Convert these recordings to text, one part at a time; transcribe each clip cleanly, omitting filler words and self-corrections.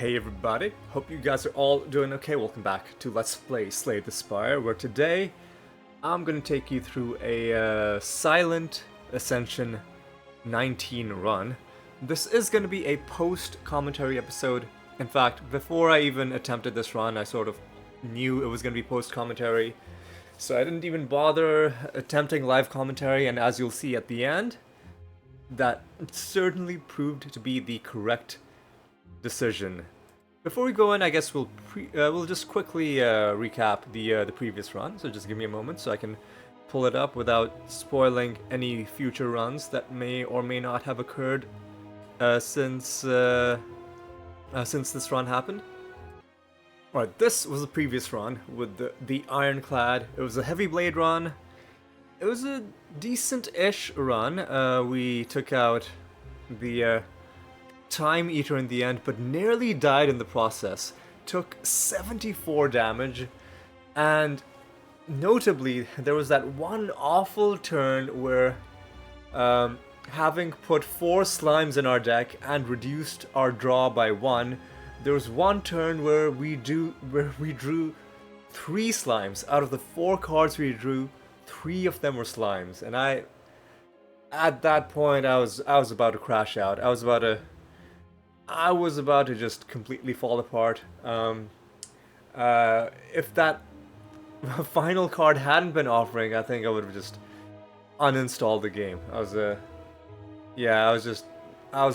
Hey everybody, hope you guys are all doing okay. Welcome back to Let's Play Slay the Spire, where today I'm going to take you through a silent Ascension 19 run. This is going to be a post-commentary episode. In fact, before I even attempted this run, I sort of knew it was going to be post-commentary, so I didn't even bother attempting live commentary, and as you'll see at the end, that certainly proved to be the correct decision. Before we go in, I guess we'll just quickly recap the previous run. So just give me a moment so I can pull it up without spoiling any future runs that may or may not have occurred since this run happened. Alright, this was the previous run with the Ironclad. It was a heavy blade run. It was a decent-ish run. We took out the Time Eater in the end, but nearly died in the process. Took 74 damage, and notably, there was that one awful turn where, having put 4 slimes in our deck and reduced our draw by 1, there was one turn where we drew 3 slimes. Out of the 4 cards we drew, 3 of them were slimes, and at that point, I was about to crash out. I was about to just completely fall apart. If that final card hadn't been offering, I think I would have just uninstalled the game. I was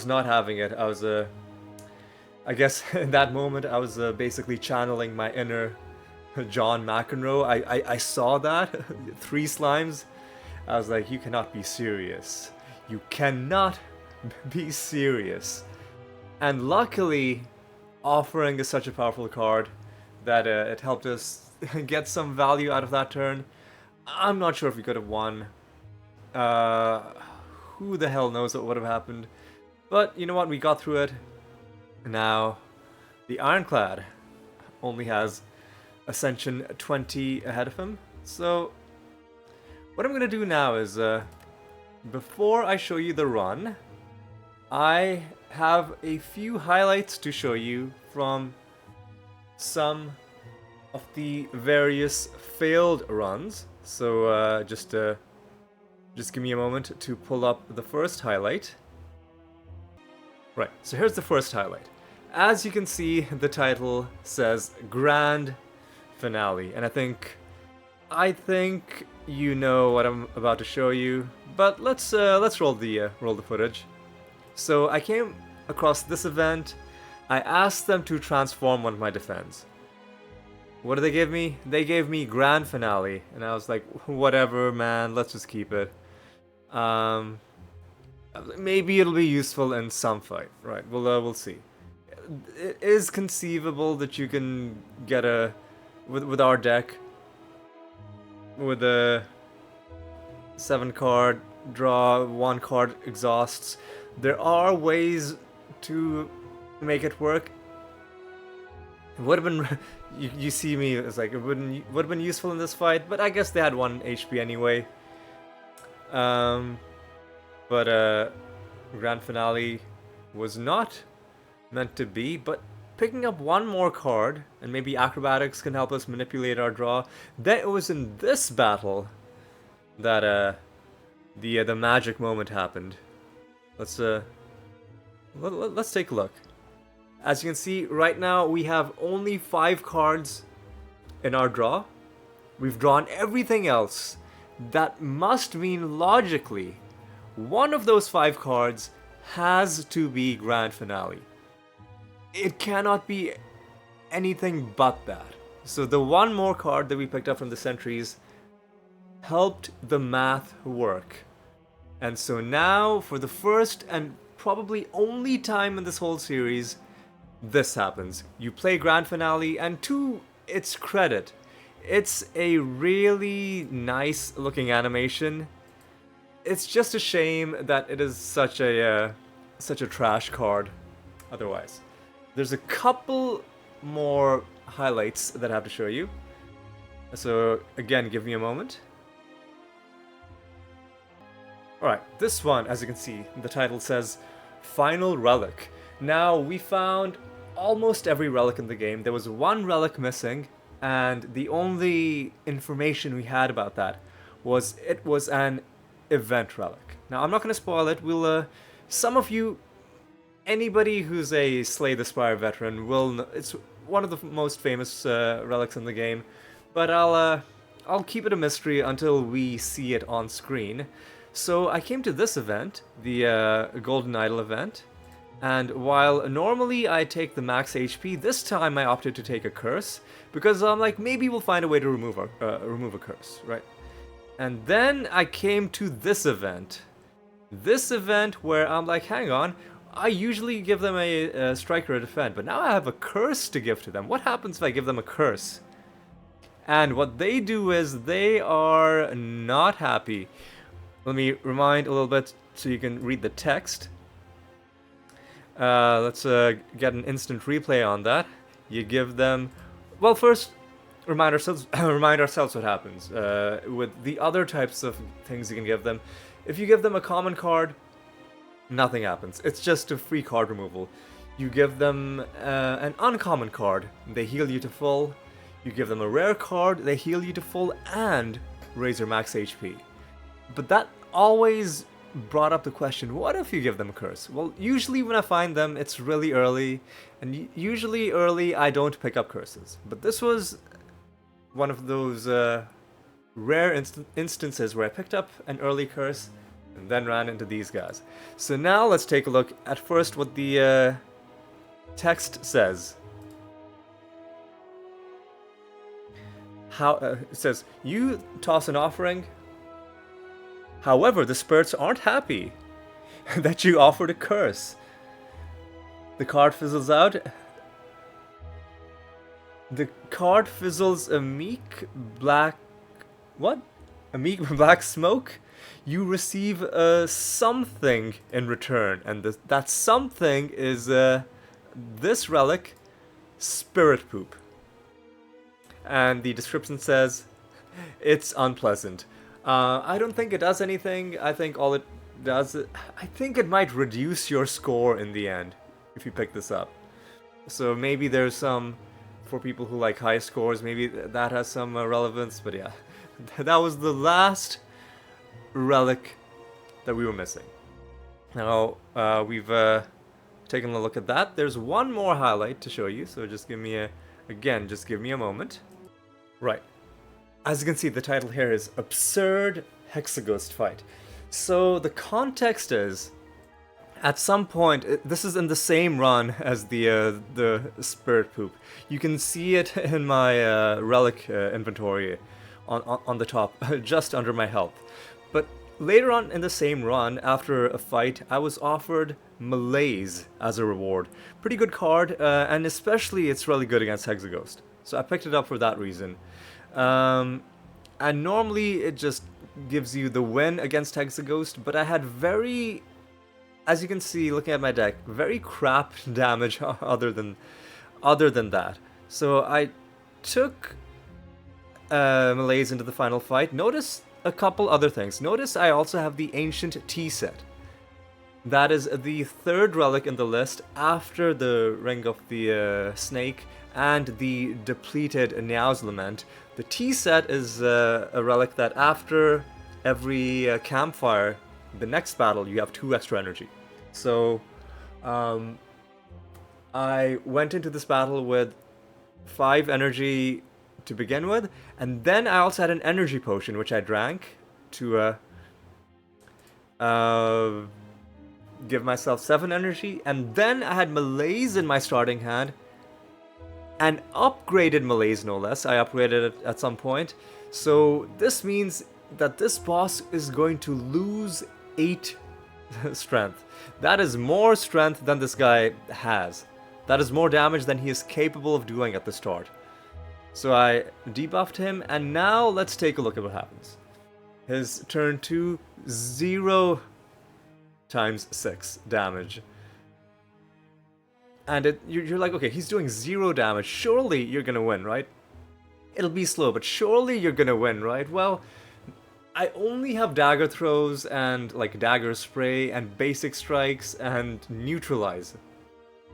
not having it. I guess in that moment, I was basically channeling my inner John McEnroe. I saw that 3 slimes. I was like, you cannot be serious. You cannot be serious. And luckily, offering is such a powerful card that it helped us get some value out of that turn. I'm not sure if we could have won. Who the hell knows what would have happened. But you know what, we got through it. Now, the Ironclad only has Ascension 20 ahead of him. So, what I'm going to do now is, before I show you the run, I have a few highlights to show you from some of the various failed runs. So just give me a moment to pull up the first highlight. Right, so here's the first highlight. As you can see, the title says Grand Finale, and I think you know what I'm about to show you. But let's roll the footage. So I came across this event. I asked them to transform one of my defense. What did they give me? They gave me Grand Finale, and I was like, whatever, man. Let's just keep it. Maybe it'll be useful in some fight, right? We'll see. It is conceivable that you can get with our deck with a 7 card draw, 1 card exhausts. There are ways to make it work. It would have been, you see me, it's like, it would have been useful in this fight, but I guess they had 1 HP anyway. But Grand Finale was not meant to be, but picking up 1 more card, and maybe Acrobatics can help us manipulate our draw. Then it was in this battle that the magic moment happened. Let's take a look. As you can see, right now we have only 5 cards in our draw. We've drawn everything else. That must mean logically, one of those 5 cards has to be Grand Finale. It cannot be anything but that. So the 1 more card that we picked up from the sentries helped the math work. And so now, for the first and probably only time in this whole series, this happens. You play Grand Finale, and to its credit, it's a really nice looking animation. It's just a shame that it is such a trash card otherwise. There's a couple more highlights that I have to show you. So again, give me a moment. Alright, this one, as you can see, the title says Final Relic. Now, we found almost every relic in the game. There was one relic missing, and the only information we had about that was it was an event relic. Now, I'm not going to spoil it. Some of you, anybody who's a Slay the Spire veteran will know, it's one of the most famous relics in the game, but I'll keep it a mystery until we see it on screen. So I came to this event, the Golden Idol event, and while normally I take the max HP, this time I opted to take a curse, because I'm like, maybe we'll find a way to remove a curse, right? And then I came to this event. This event where I'm like, hang on, I usually give them a strike or a defend, but now I have a curse to give to them. What happens if I give them a curse? And what they do is they are not happy. Let me remind a little bit so you can read the text. Let's get an instant replay on that. You give them... Well, first, remind ourselves what happens. With the other types of things you can give them, if you give them a common card, nothing happens. It's just a free card removal. You give them an uncommon card, they heal you to full. You give them a rare card, they heal you to full and raise your max HP. But that always brought up the question, what if you give them a curse? Well, usually when I find them, it's really early, and usually early I don't pick up curses. But this was one of those rare instances where I picked up an early curse and then ran into these guys. So now let's take a look at first what the text says. It says, you toss an offering. However, the spirits aren't happy that you offered a curse. The card fizzles out. The card fizzles a meek black... What? A meek black smoke? You receive something in return. And that something is this relic, Spirit Poop. And the description says, it's unpleasant. I don't think it does anything. I think all it does... I think it might reduce your score in the end, if you pick this up. So maybe there's some... For people who like high scores, maybe that has some relevance. But yeah, that was the last relic that we were missing. Now, we've taken a look at that. There's one more highlight to show you, so just give me a moment. Right. As you can see, the title here is Absurd Hexaghost Fight. So the context is, at some point, this is in the same run as the Spirit Poop. You can see it in my relic inventory on the top, just under my health. But later on in the same run, after a fight, I was offered Malaise as a reward. Pretty good card, and especially it's really good against Hexaghost. So I picked it up for that reason. And normally it just gives you the win against Hexaghost, but I had very, as you can see looking at my deck, very crap damage other than that. So I took Malaise into the final fight. Notice a couple other things. Notice I also have the Ancient Tea set. That is the third relic in the list after the Ring of the Snake and the depleted Niao's Lament. The Tea set is a relic that after every campfire, the next battle, you have 2 extra energy. So I went into this battle with 5 energy to begin with, and then I also had an energy potion which I drank to give myself 7 energy, and then I had Malaise in my starting hand, and upgraded Malaise no less. I upgraded it at some point, so this means that this boss is going to lose 8 strength. That is more strength than this guy has. That is more damage than he is capable of doing at the start. So I debuffed him, and now let's take a look at what happens. His turn 2, 0 times 6 damage. And you're like, okay, he's doing 0 damage. Surely you're gonna win, right? It'll be slow, but surely you're gonna win, right? Well, I only have dagger throws and like dagger spray and basic strikes and neutralize.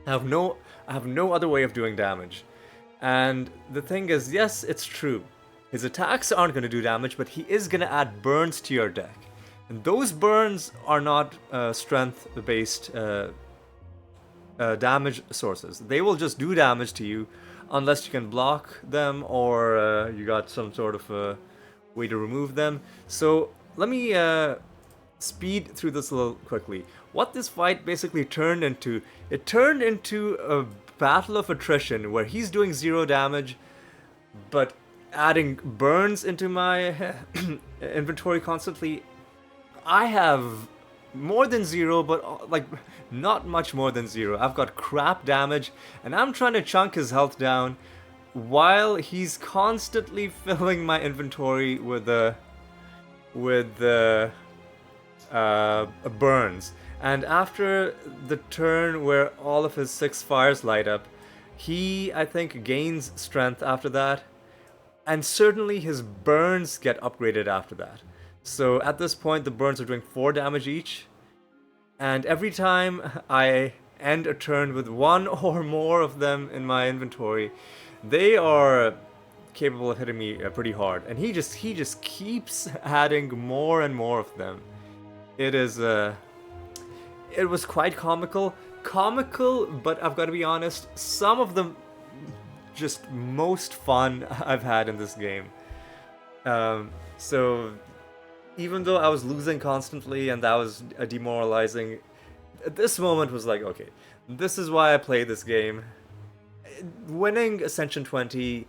I have no other way of doing damage. And the thing is, yes, it's true. His attacks aren't going to do damage, but he is going to add burns to your deck. And those burns are not strength-based damage sources. They will just do damage to you unless you can block them or you got some sort of way to remove them. So let me speed through this a little quickly. What this fight basically turned into, it turned into a battle of attrition where he's doing 0 damage, but adding burns into my inventory constantly. I have more than 0, but like not much more than 0. I've got crap damage, and I'm trying to chunk his health down while he's constantly filling my inventory with burns. And after the turn where all of his 6 fires light up, he, I think, gains strength after that. And certainly his burns get upgraded after that. So at this point, the burns are doing 4 damage each. And every time I end a turn with 1 or more of them in my inventory, they are capable of hitting me pretty hard. And he just keeps adding more and more of them. It was quite comical, but I've got to be honest, some of the just most fun I've had in this game. So even though I was losing constantly and that was demoralizing, this moment was like, okay, this is why I play this game. Winning Ascension 20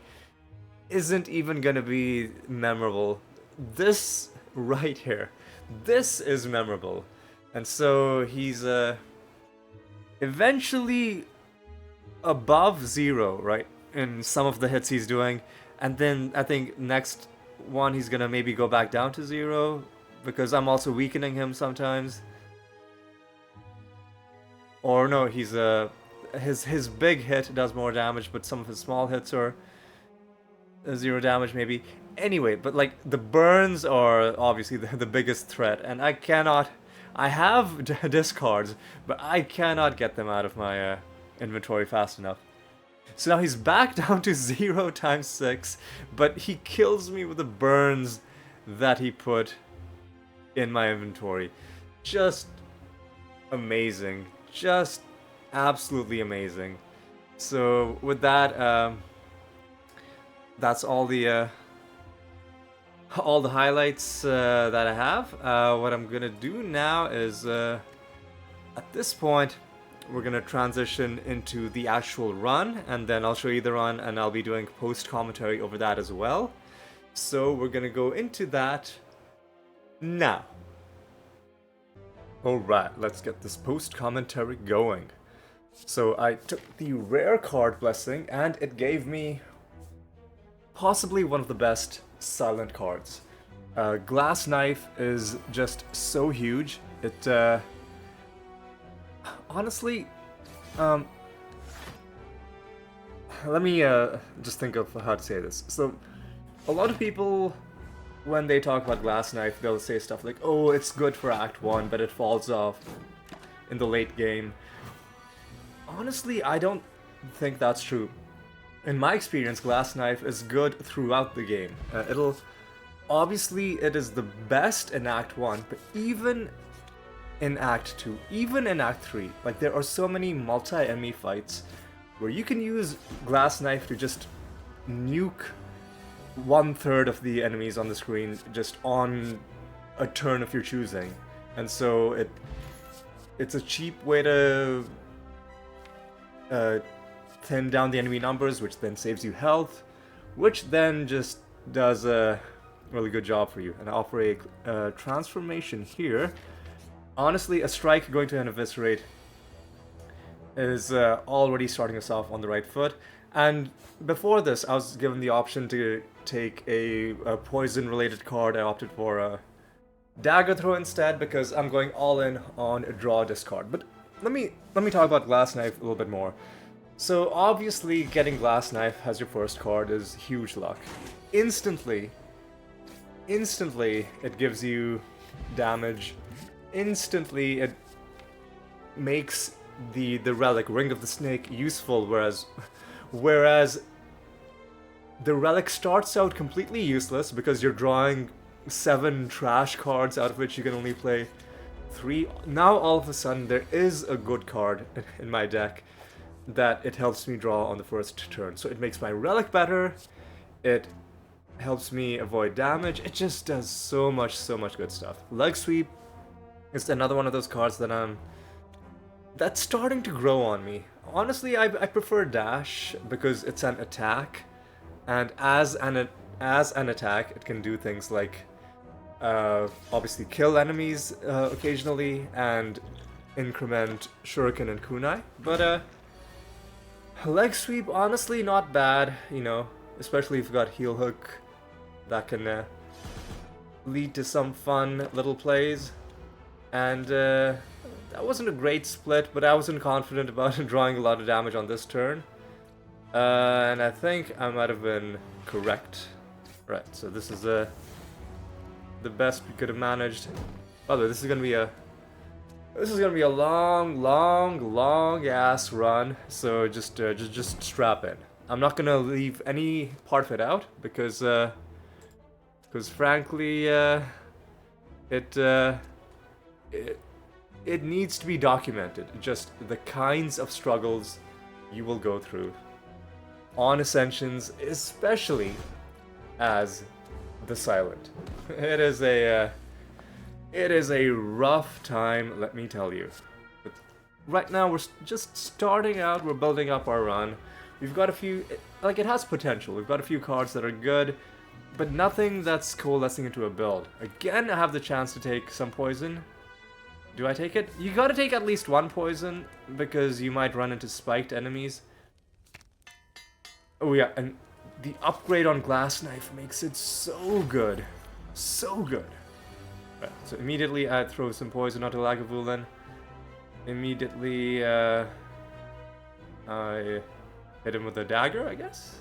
isn't even gonna be memorable. This right here, this is memorable. And so he's eventually above 0, right, in some of the hits he's doing. And then I think next one he's gonna maybe go back down to 0, because I'm also weakening him sometimes. Or no, he's his big hit does more damage, but some of his small hits are 0 damage maybe. Anyway, but like the burns are obviously the biggest threat, and I have discards, but I cannot get them out of my inventory fast enough. So now he's back down to 0 times 6, but he kills me with the burns that he put in my inventory. Just amazing. Just absolutely amazing. So with that, that's all the highlights that I have. What I'm gonna do now is, at this point, we're gonna transition into the actual run, and then I'll show you the run, and I'll be doing post commentary over that as well. So we're gonna go into that now. Alright, let's get this post commentary going. So I took the rare card blessing, and it gave me possibly one of the best silent cards. Glass Knife is just so huge. It honestly, let me just think of how to say this. So a lot of people, when they talk about Glass Knife, they'll say stuff like, oh, it's good for Act 1, but it falls off in the late game. Honestly, I don't think that's true. In my experience, Glass Knife is good throughout the game. Obviously, it is the best in Act 1, but even in Act 2, even in Act 3, like there are so many multi-enemy fights where you can use Glass Knife to just nuke 1/3 of the enemies on the screen just on a turn of your choosing. And so it's a cheap way to thin down the enemy numbers, which then saves you health, which then just does a really good job for you. And I offer a transformation here. Honestly, a strike going to an eviscerate is already starting us off on the right foot. And before this, I was given the option to take a poison related card. I opted for a dagger throw instead because I'm going all in on a draw discard. But let me talk about Glass Knife a little bit more. So obviously getting Glass Knife as your first card is huge luck. Instantly it gives you damage. Instantly it makes the relic Ring of the Snake useful, whereas the relic starts out completely useless because you're drawing 7 trash cards out of which you can only play 3. Now all of a sudden there is a good card in my deck that it helps me draw on the first turn. So it makes my relic better, it helps me avoid damage, it just does so much good stuff. Leg Sweep is another one of those cards that's starting to grow on me. Honestly, I prefer Dash because it's an attack, and as an attack, it can do things like obviously kill enemies occasionally and increment Shuriken and Kunai. But Leg Sweep, honestly, not bad, you know, especially if you've got Heel Hook. That can lead to some fun little plays. And that wasn't a great split, but I wasn't confident about drawing a lot of damage on this turn. And I think I might have been correct. Right, so this is the best we could have managed. By the way, this is gonna be a long ass run. So just strap in. I'm not gonna leave any part of it out because frankly, it needs to be documented. Just the kinds of struggles you will go through on Ascensions, especially as the Silent. It is a rough time, let me tell you. But right now we're just starting out, we're building up our run. We've got a few, like, it has potential. We've got a few cards that are good, but nothing that's coalescing into a build. Again, I have the chance to take some poison. Do I take it? You gotta take at least 1 poison, because you might run into spiked enemies. Oh yeah, and the upgrade on Glass Knife makes it so good. So good. Right, so immediately I throw some poison onto Lagavulin. Immediately, I hit him with a dagger, I guess?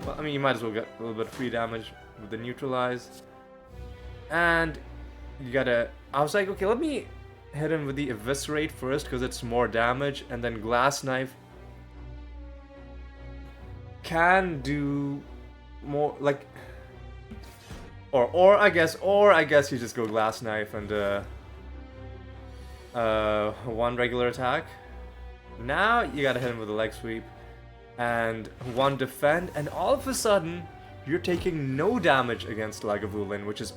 Well, I mean, you might as well get a little bit of free damage with the neutralize. And you gotta... I was like, okay, let me hit him with the Eviscerate first, because it's more damage, and then Glass Knife can do more, like... Or I guess you just go Glass Knife and, 1 regular attack. Now you gotta hit him with a Leg Sweep and 1 defend, and all of a sudden you're taking no damage against Lagavulin, which is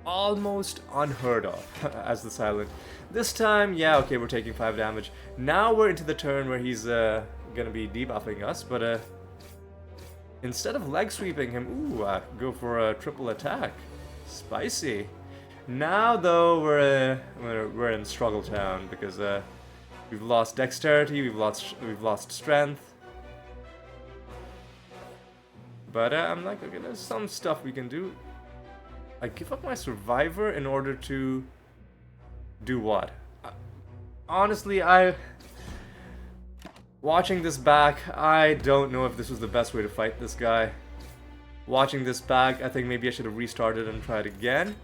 almost unheard of as the Silent. This time, yeah, okay, we're taking 5 damage. Now we're into the turn where he's gonna be debuffing us, but instead of Leg Sweeping him, ooh, go for a triple attack. Spicy. Now though, we're in Struggle Town because we've lost dexterity, we've lost strength. But I'm like, okay, there's some stuff we can do. I give up my Survivor in order to do what? Honestly, watching this back, I don't know if this was the best way to fight this guy. Watching this back, I think maybe I should have restarted and tried again.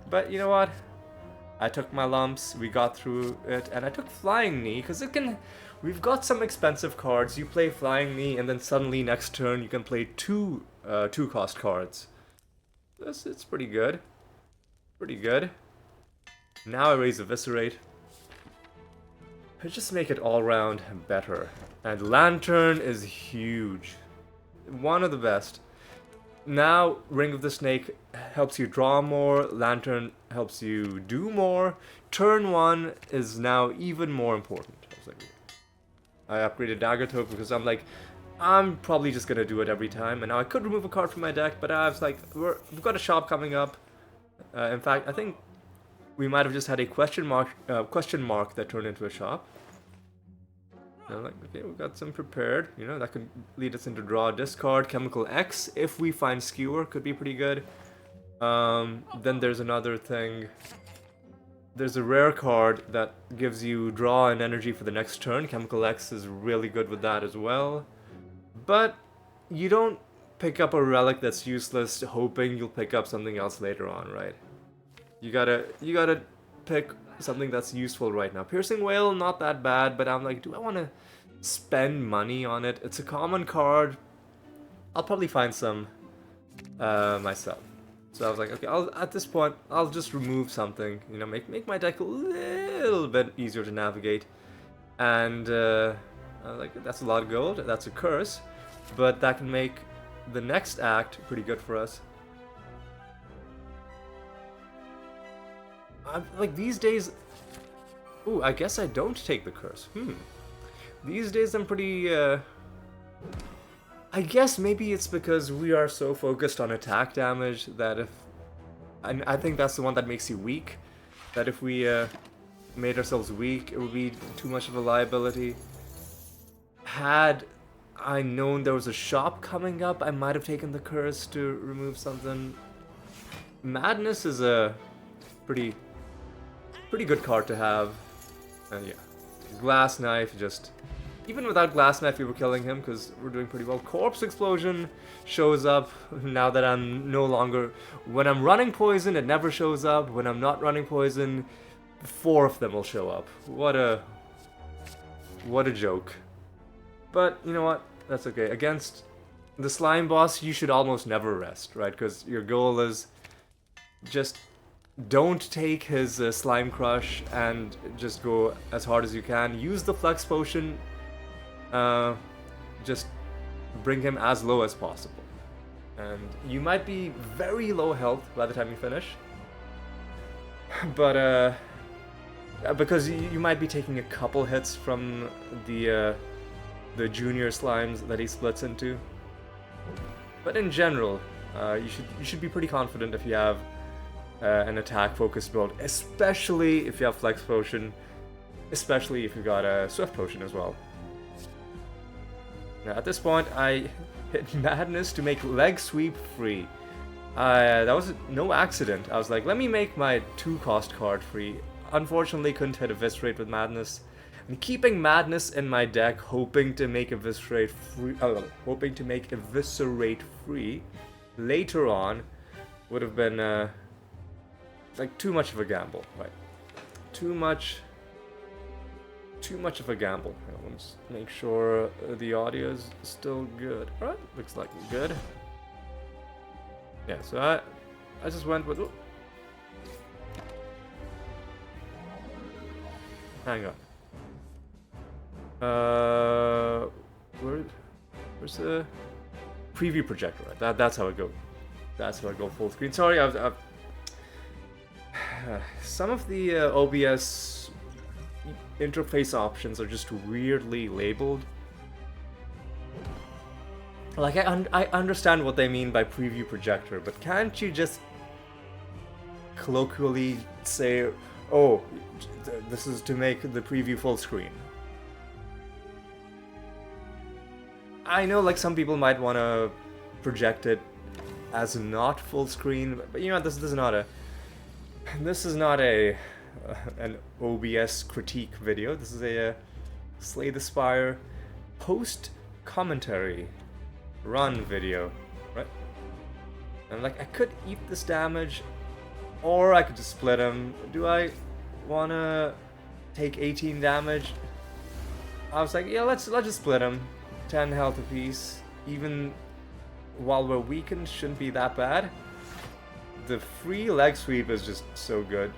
But you know what? I took my lumps, we got through it, and I took Flying Knee, because it can... We've got some expensive cards. You play Flying Knee, and then suddenly next turn you can play 2 cost cards. It's pretty good. Pretty good. Now I raise Eviscerate. I just make it all round better. And Lantern is huge. One of the best. Now, Ring of the Snake helps you draw more, Lantern helps you do more. Turn 1 is now even more important. I upgraded Dagger Toke because I'm like, I'm probably just gonna do it every time. And now I could remove a card from my deck, but I was like, we've got a shop coming up. In fact, I think we might have just had a question mark that turned into a shop. And I'm like, okay, we've got some prepared. You know, that could lead us into draw, discard, Chemical X. If we find Skewer, could be pretty good. Then there's another thing. There's a rare card that gives you draw and energy for the next turn. Chemical X is really good with that as well. But you don't pick up a relic that's useless hoping you'll pick up something else later on, right? You gotta pick something that's useful right now. Piercing Whale, not that bad, but I'm like, do I want to spend money on it? It's a common card. I'll probably find some myself. So I was like, okay, at this point, I'll just remove something, you know, make my deck a little bit easier to navigate. And I was like, that's a lot of gold, that's a curse, but that can make the next act pretty good for us. Like these days, ooh, I guess I don't take the curse. These days I'm pretty, I guess maybe it's because we are so focused on attack damage that if... And I think that's the one that makes you weak. That if we made ourselves weak, it would be too much of a liability. Had I known there was a shop coming up, I might have taken the curse to remove something. Madness is a pretty good card to have. And yeah, Glass Knife just... Even without Glass Knife, we were killing him because we're doing pretty well. Corpse Explosion shows up now that I'm no longer... When I'm running poison, it never shows up. When I'm not running poison, 4 of them will show up. What a joke. But, you know what? That's okay. Against the slime boss, you should almost never rest, right? Because your goal is just don't take his slime crush and just go as hard as you can. Use the flex potion. Just bring him as low as possible. And you might be very low health by the time you finish. But, because you might be taking a couple hits from the junior slimes that he splits into. But in general, you should be pretty confident if you have an attack-focused build, especially if you have Flex Potion, especially if you got a Swift Potion as well. Now, at this point, I hit Madness to make Leg Sweep free. That was no accident. I was like, let me make my 2-cost card free. Unfortunately, couldn't hit Eviscerate with Madness. And keeping Madness in my deck, hoping to make Eviscerate free later on, would have been like too much of a gamble, right? Too much of a gamble. Let's make sure the audio is still good. All right, looks like good. Yeah, so I just went with. Hang on. Where's the preview projector? Right? That's how I go. That's how I go full screen. Sorry, I've some of the OBS interface options are just weirdly labeled. Like, I understand what they mean by preview projector, but can't you just colloquially say, oh, this is to make the preview full screen? I know, like, some people might want to project it as not full screen, but you know, this is not an OBS critique video. This is a Slay the Spire post commentary run video, right? And like, I could eat this damage, or I could just split him. Do I wanna take 18 damage? I was like, yeah, let's just split him. 10 health apiece. Even while we're weakened, shouldn't be that bad. The free leg sweep is just so good.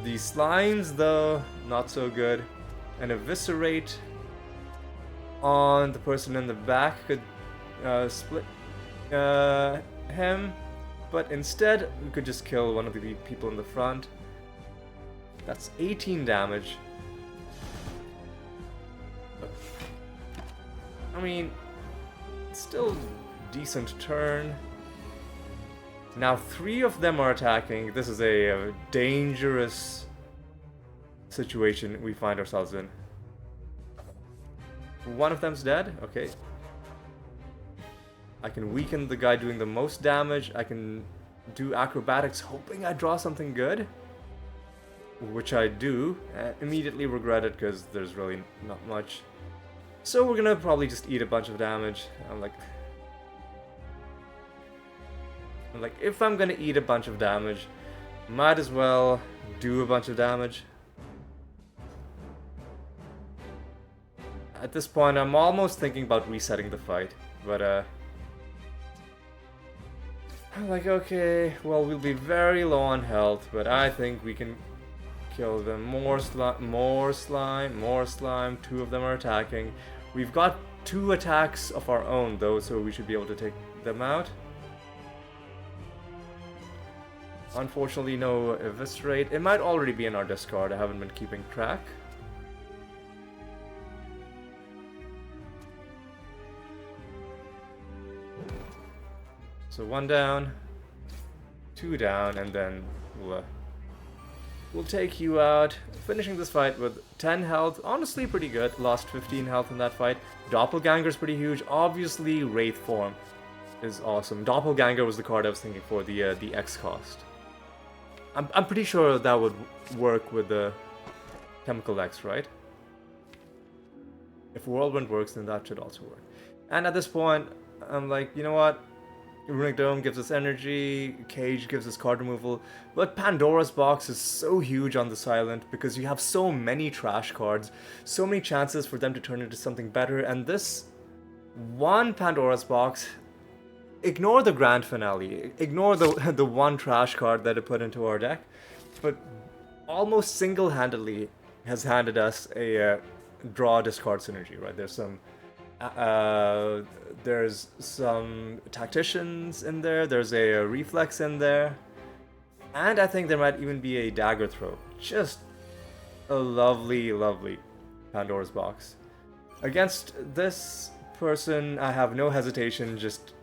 The slimes, though, not so good. An eviscerate on the person in the back could split him, but instead we could just kill one of the people in the front. That's 18 damage. I mean, still decent turn. Now 3 of them are attacking. This is a dangerous situation we find ourselves in. One of them's dead. Okay. I can weaken the guy doing the most damage. I can do acrobatics hoping I draw something good. Which I do. Immediately regret it because there's really not much. So we're gonna probably just eat a bunch of damage. I'm like, if I'm gonna eat a bunch of damage, Might as well do a bunch of damage. At this point, I'm almost thinking about resetting the fight, but I'm like, okay, well, we'll be very low on health, but I think we can kill them. More slime, more slime, more slime. 2 of them are attacking. We've got 2 attacks of our own, though, so we should be able to take them out. Unfortunately, no eviscerate. It might already be in our discard. I haven't been keeping track. So 1 down, 2 down, and then we'll take you out. Finishing this fight with 10 health. Honestly, pretty good. Lost 15 health in that fight. Doppelganger's pretty huge. Obviously, Wraith form is awesome. Doppelganger was the card I was thinking for the X cost. I'm pretty sure that would work with the Chemical X, right? If Whirlwind works, then that should also work. And at this point, I'm like, you know what? Runic Dome gives us energy, Cage gives us card removal, but Pandora's Box is so huge on the Silent because you have so many trash cards, so many chances for them to turn into something better, and this one Pandora's Box, ignore the grand finale, ignore the one trash card that it put into our deck, but almost single-handedly has handed us a draw discard synergy, right? There's some tacticians in there, there's a reflex in there, and I think there might even be a dagger throw. Just a lovely, lovely Pandora's Box. Against this person, I have no hesitation just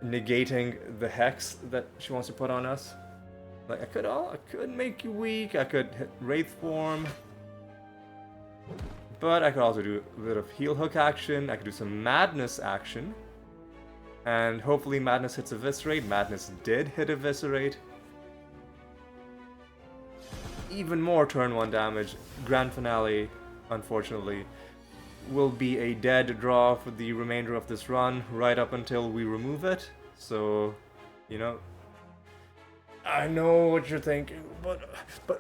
negating the hex that she wants to put on us. Like, I could make you weak, I could hit Wraith form, but I could also do a bit of heal hook action, I could do some madness action, and hopefully madness hits eviscerate. Madness did hit eviscerate. Even more turn 1 damage. Grand finale, unfortunately, will be a dead draw for the remainder of this run, right up until we remove it. So, you know, I know what you're thinking, but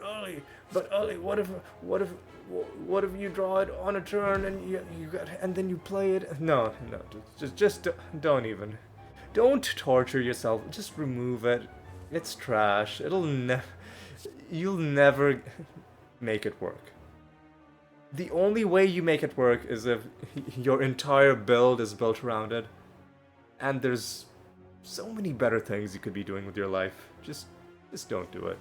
Ollie, what if you draw it on a turn and then you play it? No, just don't even. Don't torture yourself. Just remove it. It's trash. You'll never make it work. The only way you make it work is if your entire build is built around it. And there's so many better things you could be doing with your life. Just don't do it.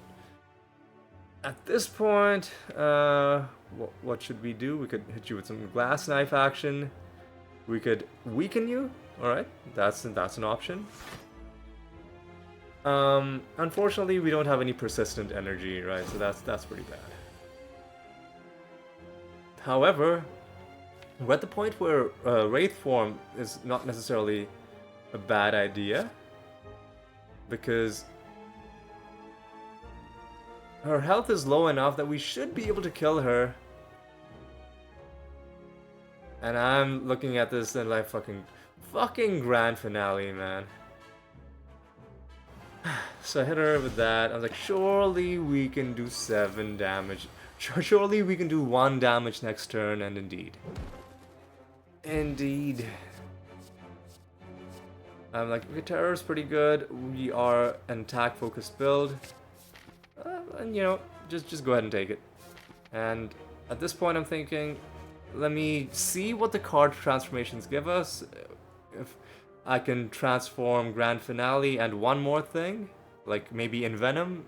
At this point, what should we do? We could hit you with some glass knife action. We could weaken you. All right, that's an option. Unfortunately, we don't have any persistent energy, right? So that's pretty bad. However, we're at the point where Wraith form is not necessarily a bad idea, because her health is low enough that we should be able to kill her. And I'm looking at this and like fucking grand finale, man. So I hit her with that. I was like, surely we can do 7 damage. Surely we can do 1 damage next turn, and indeed. Indeed. I'm like, okay, terror's pretty good. We are an attack-focused build. And you know, just go ahead and take it. And at this point I'm thinking, let me see what the card transformations give us. If I can transform Grand Finale and one more thing, like maybe Envenom.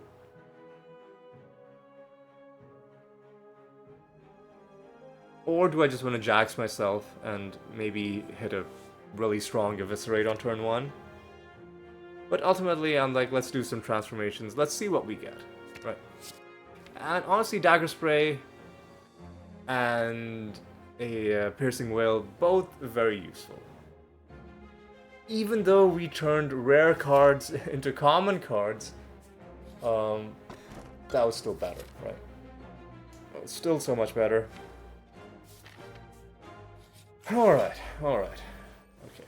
Or do I just want to jax myself and maybe hit a really strong Eviscerate on turn 1? But ultimately I'm like, let's do some transformations, let's see what we get. Right. And honestly, Dagger Spray and a Piercing Wail, both very useful. Even though we turned rare cards into common cards, that was still better, right? It was still so much better. Alright. Okay.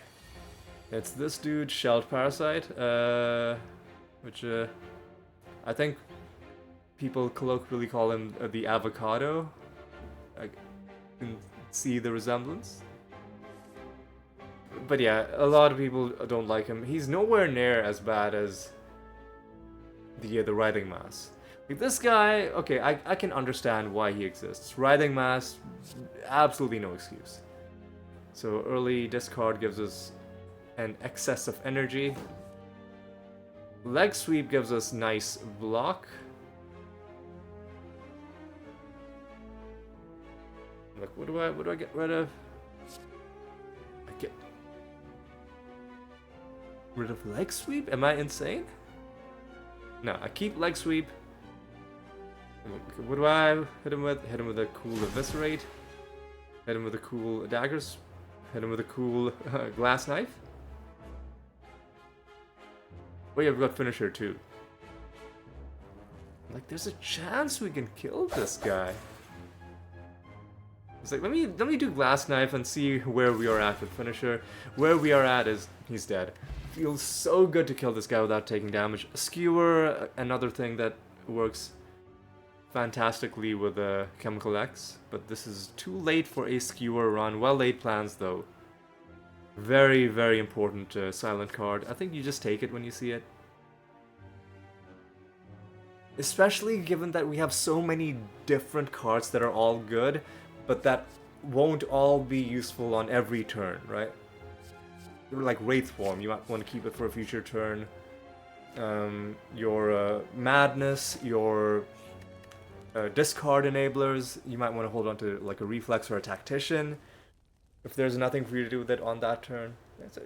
It's this dude, Shelled Parasite, which, I think people colloquially call him the avocado. I can see the resemblance. But yeah, a lot of people don't like him. He's nowhere near as bad as the writhing mass. Like this guy, okay, I can understand why he exists. Writhing mass, absolutely no excuse. So early discard gives us an excess of energy. Leg sweep gives us nice block. Look, what do I get rid of? I get rid of leg sweep? Am I insane? No, I keep leg sweep. What do I hit him with? Hit him with a cool eviscerate. Hit him with a cool daggers. Hit him with a cool glass knife. Oh yeah, we've got finisher too. Like, there's a chance we can kill this guy. It's like, let me do glass knife and see where we are at with finisher. Where we are at is he's dead. Feels so good to kill this guy without taking damage. Skewer, another thing that works fantastically with Chemical X, but this is too late for a skewer run. Well laid plans though. Very, very important silent card. I think you just take it when you see it. Especially given that we have so many different cards that are all good, but that won't all be useful on every turn, right? Like Wraith Form, you might want to keep it for a future turn. Your Madness, your discard enablers, you might want to hold on to like a Reflex or a Tactician if there's nothing for you to do with it on that turn. So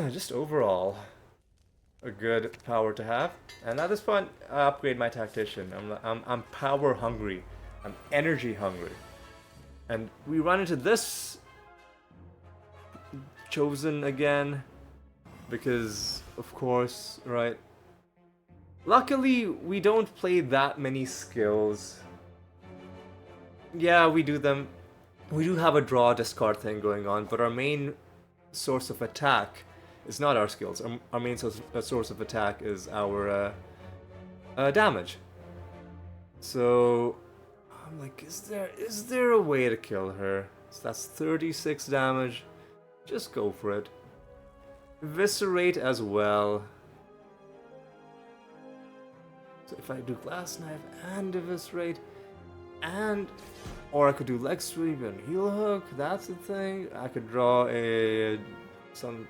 just overall a good power to have. And at this point, I upgrade my Tactician. I'm power hungry. I'm energy hungry. And we run into this Chosen again because, of course, right? Luckily, we don't play that many skills. Yeah, we do them. We do have a draw discard thing going on, but our main source of attack is not our skills. Our main source of attack is our damage. So I'm like, is there a way to kill her? So that's 36 damage. Just go for it. Eviscerate as well. So if I do glass knife and eviscerate, or I could do leg sweep and heel hook. That's the thing. I could draw something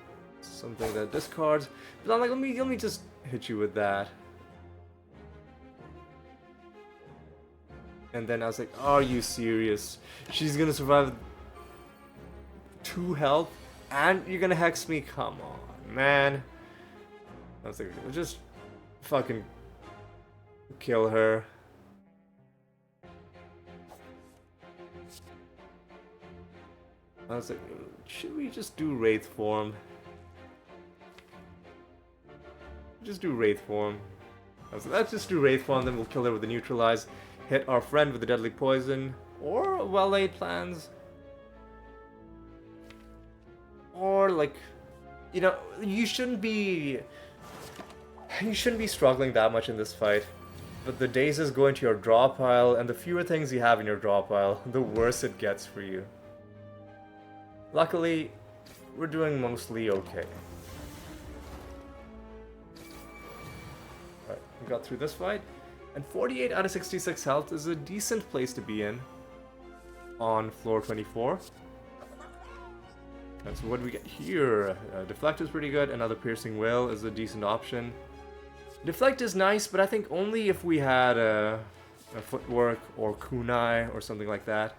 that discards. But I'm like, let me just hit you with that. And then I was like, are you serious? She's gonna survive 2 health, and you're gonna hex me? Come on, man. I was like, just fucking kill her. I was like, should we just do Wraith Form? Just do Wraith Form. I was like, let's just do Wraith Form, then we'll kill her with the Neutralize. Hit our friend with the Deadly Poison. Or well-laid plans. Or, like, you know, you shouldn't be struggling that much in this fight. But the daisies go into your draw pile, and the fewer things you have in your draw pile, the worse it gets for you. Luckily, we're doing mostly okay. Alright, we got through this fight. And 48 out of 66 health is a decent place to be in on floor 24. And so what do we get here? Deflect is pretty good. Another Piercing Wail is a decent option. Deflect is nice, but I think only if we had a Footwork or Kunai or something like that.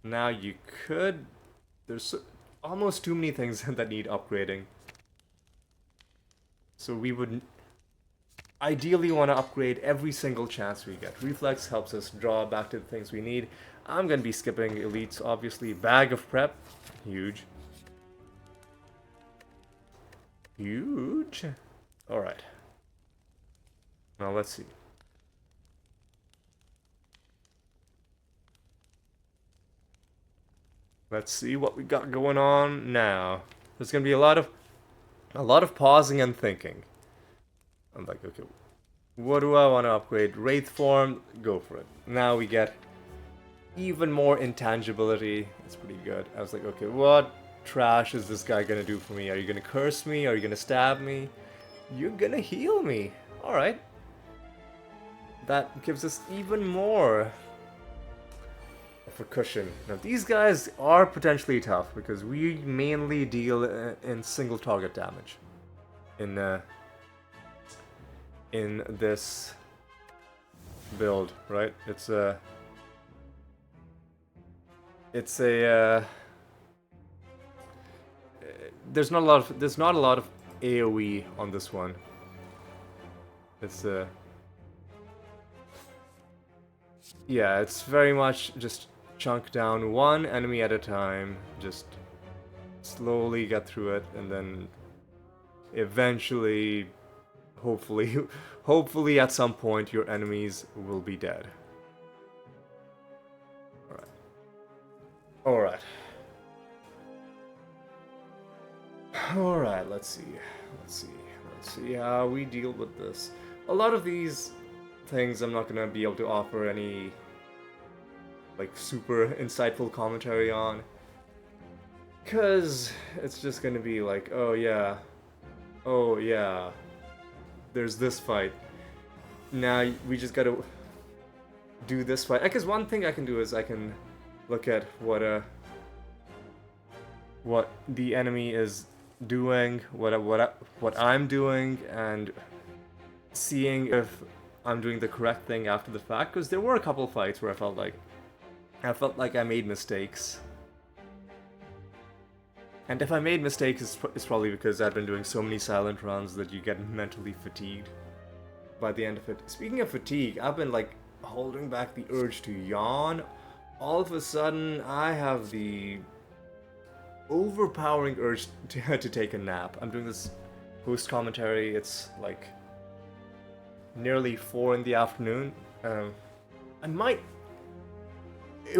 Now you could... There's almost too many things that need upgrading. So we would ideally want to upgrade every single chance we get. Reflex helps us draw back to the things we need. I'm going to be skipping elites, obviously. Bag of Prep. Huge. Huge. Alright. Now let's see. Let's see what we got going on now. There's going to be a lot of pausing and thinking. I'm like, okay, what do I want to upgrade? Wraith form, go for it. Now we get even more intangibility. It's pretty good. I was like, okay, what trash is this guy gonna do for me? Are you gonna curse me? Are you gonna stab me? You're gonna heal me. Alright. That gives us even more of a cushion. Now these guys are potentially tough because we mainly deal in single target damage in this build, right? It's a there's not a lot of AoE on this one. It's yeah, it's very much just chunk down one enemy at a time, just slowly get through it, and then eventually, hopefully at some point your enemies will be dead. Alright. Alright, let's see how we deal with this. A lot of these things I'm not gonna be able to offer any like super insightful commentary on, cause it's just gonna be like, oh yeah, there's this fight. Now we just gotta do this fight. Because one thing I can do is I can look at what the enemy is doing, what I'm doing, and seeing if I'm doing the correct thing after the fact. Because there were a couple fights where I felt like I made mistakes. And if I made mistakes, it's probably because I've been doing so many silent runs that you get mentally fatigued by the end of it. Speaking of fatigue, I've been like holding back the urge to yawn. All of a sudden, I have the overpowering urge to take a nap. I'm doing this post commentary. It's like nearly 4 in the afternoon. It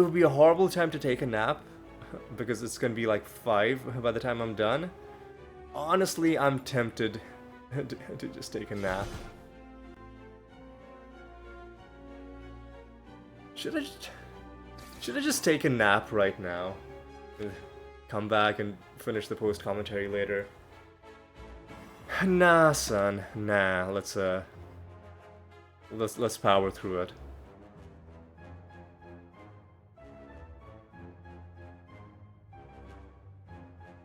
would be a horrible time to take a nap because it's gonna be like 5 by the time I'm done. Honestly, I'm tempted to just take a nap. Should I just take a nap right now? Come back and finish the post commentary later. Nah, son. Nah. Let's power through it.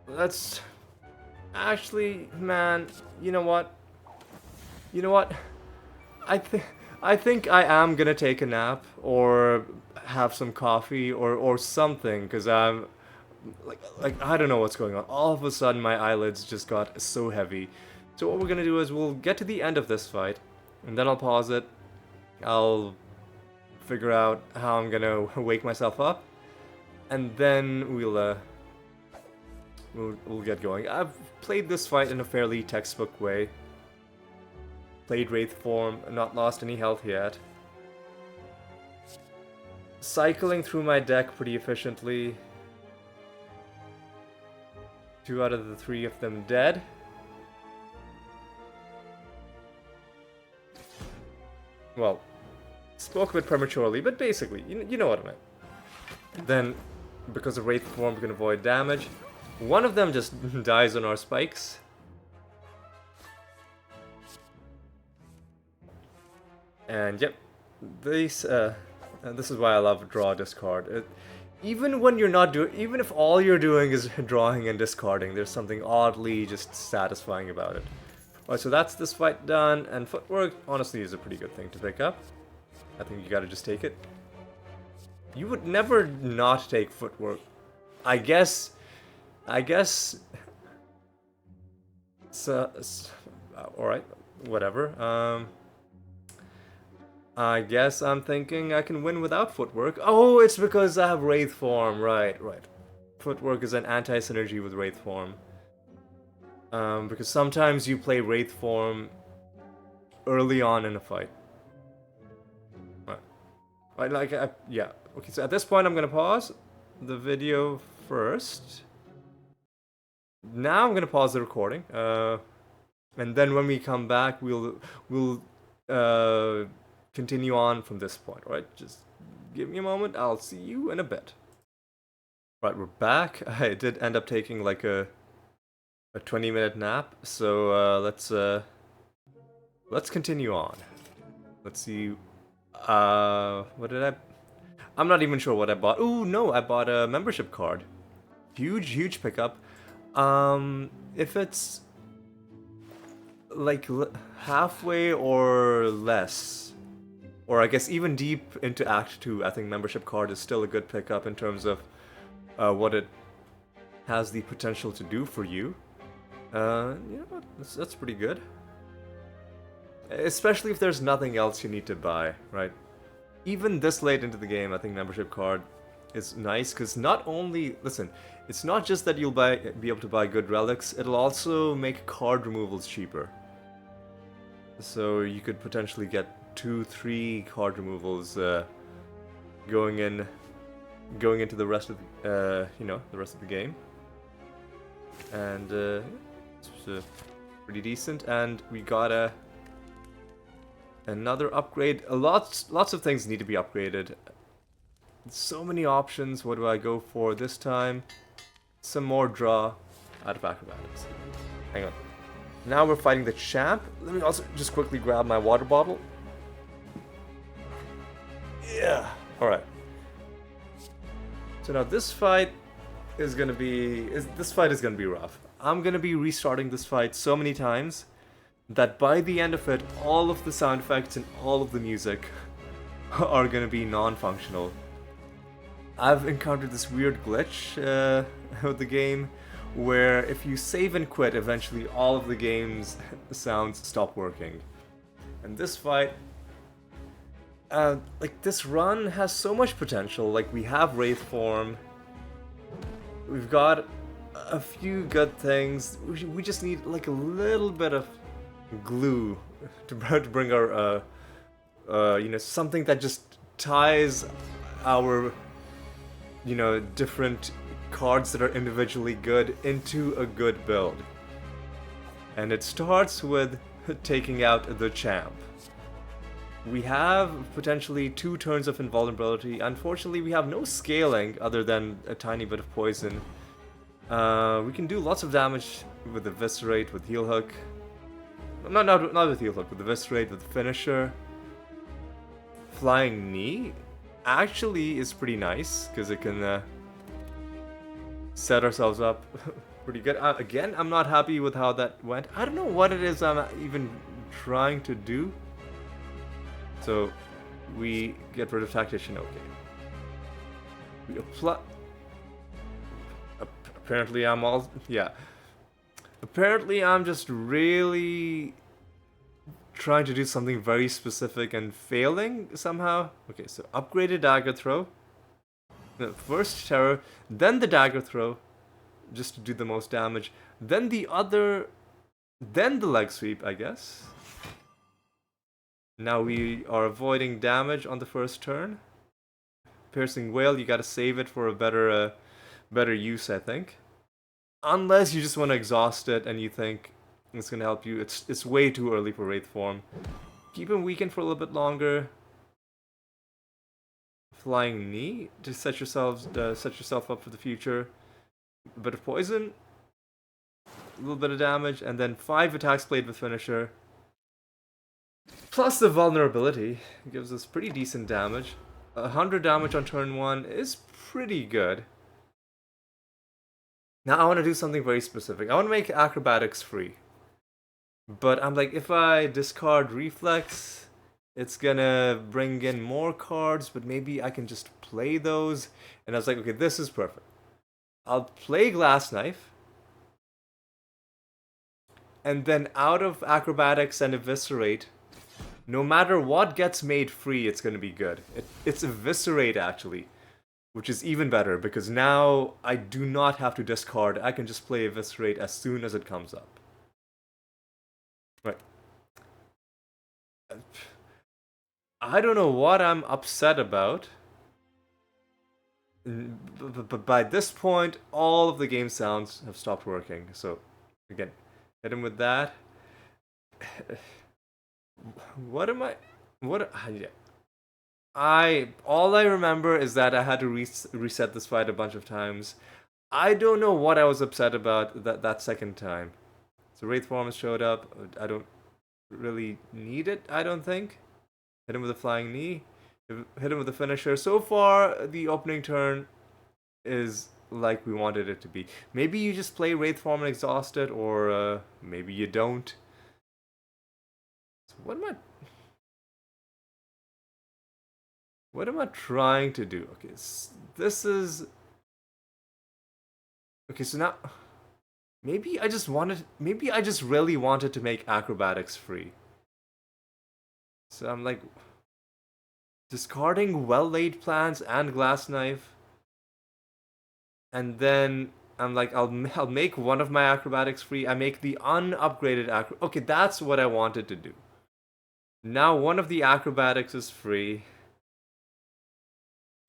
Let's actually, man. You know what? I think I am gonna take a nap or have some coffee or something, because I'm like I don't know what's going on. All of a sudden my eyelids just got so heavy. So what we're gonna do is we'll get to the end of this fight, and then I'll pause it. I'll figure out how I'm gonna wake myself up, and then we'll get going. I've played this fight in a fairly textbook way. Played Wraith form, not lost any health yet. Cycling through my deck pretty efficiently. 2 out of the 3 of them dead. Well, spoke a bit prematurely, but basically, you know what I meant. Then, because of Wraith form, we can avoid damage. One of them just dies on our spikes. And yep, this is why I love draw discard. Even when you're not doing, even if all you're doing is drawing and discarding, there's something oddly just satisfying about it. Alright, so that's this fight done, and footwork honestly is a pretty good thing to pick up. I think you gotta just take it. You would never not take footwork. I guess. So, alright, whatever. I guess I'm thinking I can win without footwork. Oh, it's because I have Wraith form. Right. Footwork is an anti-synergy with Wraith form. Because sometimes you play Wraith form early on in a fight. Right, yeah. Okay, so at this point I'm gonna pause the video first. Now I'm gonna pause the recording. And then when we come back, we'll continue on from this point. All right, just give me a moment. I'll see you in a bit. Right, we're back. I did end up taking like a 20-minute nap, so let's continue on. Let's see. What did I? I'm not even sure what I bought. Ooh, no, I bought a membership card. Huge pickup. If it's like halfway or less, or I guess even deep into Act 2, I think membership card is still a good pickup in terms of what it has the potential to do for you. That's pretty good. Especially if there's nothing else you need to buy, right? Even this late into the game, I think membership card is nice because not only, listen, it's not just that you'll be able to buy good relics, it'll also make card removals cheaper. So you could potentially get 2-3 card removals going into the rest of the, the rest of the game, and it's pretty decent. And we got another upgrade. Lots of things need to be upgraded. So many options. What do I go for this time? Some more draw out of acrobatics. Hang on. Now we're fighting the champ. Let me also just quickly grab my water bottle. Yeah. All right. So now this fight is gonna be rough. I'm gonna be restarting this fight so many times that by the end of it, all of the sound effects and all of the music are gonna be non-functional. I've encountered this weird glitch with the game where if you save and quit, eventually all of the game's sounds stop working. And this fight, this run has so much potential. Like, we have Wraith form, we've got a few good things. We just need like a little bit of glue to bring our, something that just ties our, different cards that are individually good into a good build. And it starts with taking out the champ. We have potentially 2 turns of invulnerability. Unfortunately, we have no scaling other than a tiny bit of poison. We can do lots of damage with Eviscerate, with Heal Hook. Not with Heal Hook, with Eviscerate, with Finisher. Flying Knee actually is pretty nice, because it can set ourselves up pretty good. Again, I'm not happy with how that went. I don't know what it is I'm even trying to do. So, we get rid of Tactician, okay. We apply... Apparently I'm all... yeah. Apparently I'm just really trying to do something very specific and failing somehow. Okay, so upgraded Dagger Throw. First Terror, then the Dagger Throw, just to do the most damage. Then the Leg Sweep, I guess. Now we are avoiding damage on the first turn. Piercing Wail, you gotta save it for a better use, I think. Unless you just want to exhaust it and you think it's gonna help you. It's way too early for Wraith form. Keep him weakened for a little bit longer. Flying Knee to set yourself up for the future. A bit of poison, a little bit of damage, and then 5 attacks played with Finisher. Plus the vulnerability gives us pretty decent damage. 100 damage on turn 1 is pretty good. Now I want to do something very specific. I want to make acrobatics free. But I'm like, if I discard Reflex, it's gonna bring in more cards, but maybe I can just play those. And I was like, okay, this is perfect. I'll play Glass Knife. And then out of acrobatics and Eviscerate, no matter what gets made free, it's gonna be good. It's Eviscerate, actually. Which is even better, because now I do not have to discard. I can just play Eviscerate as soon as it comes up. Right. I don't know what I'm upset about. But by this point, all of the game sounds have stopped working. So, again, hit him with that. What am I? What? Yeah. All I remember is that I had to reset this fight a bunch of times. I don't know what I was upset about that second time. So Wraith Form showed up. I don't really need it, I don't think. Hit him with a flying knee. Hit him with a finisher. So far, the opening turn is like we wanted it to be. Maybe you just play Wraith Form and exhaust it, or maybe you don't. So what am I trying to do? Okay, this is... Okay, so now... Maybe I just really wanted to make acrobatics free. So I'm like... discarding well-laid plans and glass knife. And then I'm like, I'll make one of my acrobatics free. I make the unupgraded Okay, that's what I wanted to do. Now one of the acrobatics is free.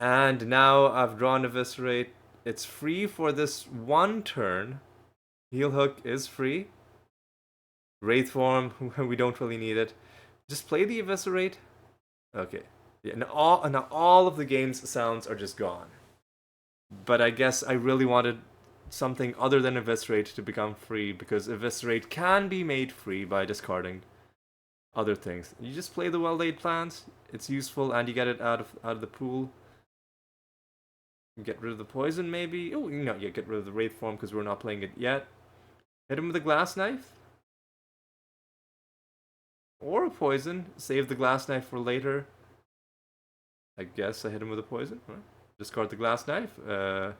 And now I've drawn Eviscerate. It's free for this one turn. Heel Hook is free. Wraith Form, we don't really need it. Just play the Eviscerate. Okay. Yeah, now all of the game's sounds are just gone. But I guess I really wanted something other than Eviscerate to become free, because Eviscerate can be made free by discarding other things. You just play the well-laid plans. It's useful, and you get it out of the pool. Get rid of the poison, maybe. Oh, no, yeah, get rid of the Wraith Form because we're not playing it yet. Hit him with a glass knife. Or a poison. Save the glass knife for later. I guess I hit him with a poison. Right. Discard the glass knife. Or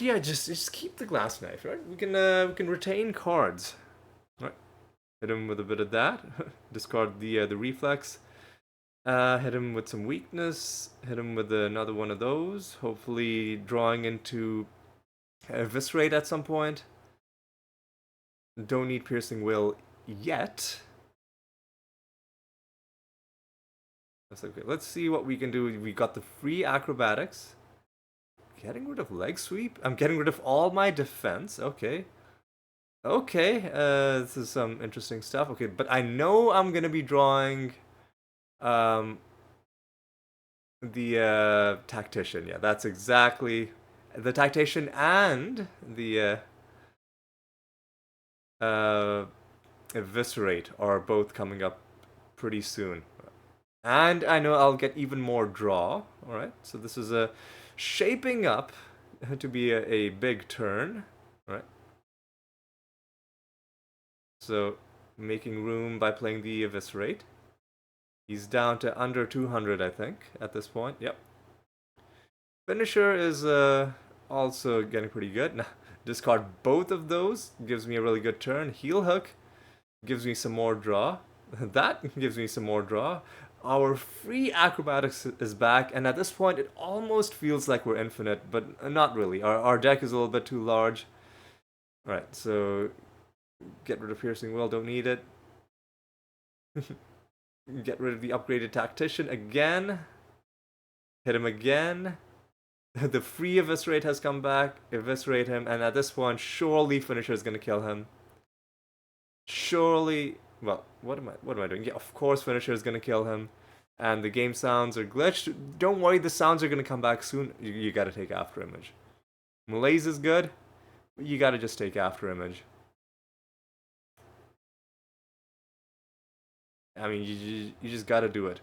yeah, just keep the glass knife. Right. We can retain cards. Right. Hit him with a bit of that. Discard the reflex. Hit him with some weakness. Hit him with another one of those. Hopefully drawing into Eviscerate at some point. Don't need Piercing Will yet. That's okay. Let's see what we can do. We got the free acrobatics. Getting rid of leg sweep. I'm getting rid of all my defense. Okay. Okay. This is some interesting stuff. Okay, but I know I'm gonna be drawing the tactician. Yeah, that's exactly the tactician and the eviscerate are both coming up pretty soon. And I know I'll get even more draw. Alright, so this is shaping up to be a big turn. Alright. So, making room by playing the Eviscerate. He's down to under 200, I think, at this point. Yep. Finisher is also getting pretty good. Now, discard both of those. Gives me a really good turn. Heel Hook gives me some more draw. That gives me some more draw. Our free acrobatics is back, and at this point it almost feels like we're infinite, but not really. Our deck is a little bit too large. Alright, so get rid of Piercing Will, don't need it. Get rid of the upgraded Tactician again. Hit him again. The free Eviscerate has come back. Eviscerate him, and at this point, surely Finisher is going to kill him. Surely... Well, what am I doing? Yeah, of course Finisher is going to kill him. And the game sounds are glitched. Don't worry, the sounds are going to come back soon. You got to take After Image. Malaise is good. You got to just take After Image. I mean, you just got to do it.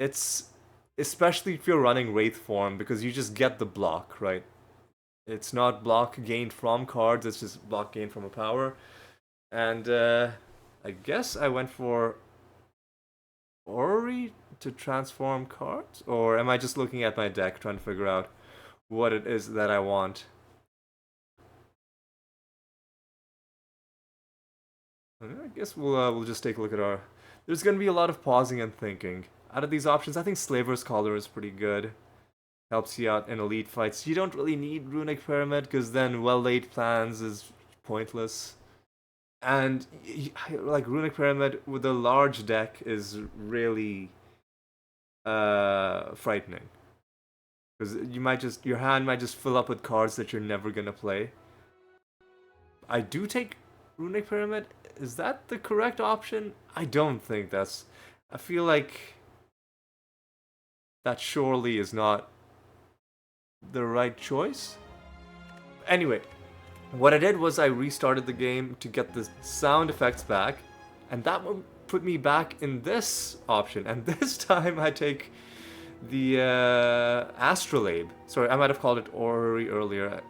It's... Especially if you're running Wraith Form, because you just get the block, right? It's not block gained from cards, it's just block gained from a power. And, I guess I went for Orrery to transform cards? Or am I just looking at my deck trying to figure out what it is that I want? I guess we'll just take a look at our... There's going to be a lot of pausing and thinking. Out of these options, I think Slaver's Collar is pretty good. Helps you out in elite fights. You don't really need Runic Pyramid, because then well-laid plans is pointless. And like Runic Pyramid with a large deck is really frightening, because your hand might just fill up with cards that you're never gonna play. I do take Runic Pyramid, is that the correct option? I don't think that's... I feel like that surely is not the right choice. Anyway, what I did was I restarted the game to get the sound effects back, and that one put me back in this option, and this time I take the Astrolabe. Sorry, I might have called it Orrery earlier.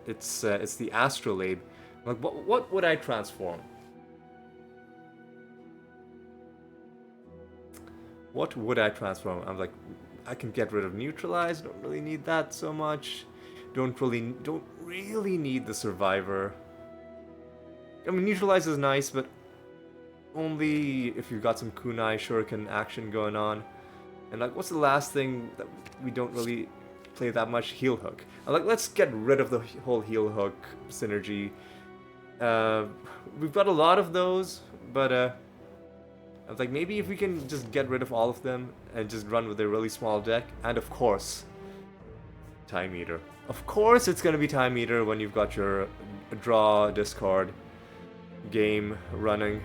It's the Astrolabe. Like, what would I transform? What would I transform? I'm like, I can get rid of Neutralize. Don't really need that so much. Don't really need the Survivor. I mean, Neutralize is nice, but only if you've got some kunai shuriken action going on. And like, what's the last thing that we don't really play that much? Heel hook. Like, let's get rid of the whole heel hook synergy. We've got a lot of those, but I was like, maybe if we can just get rid of all of them and just run with a really small deck. And of course, Time Eater. Of course it's gonna be Time Eater when you've got your draw, discard game running.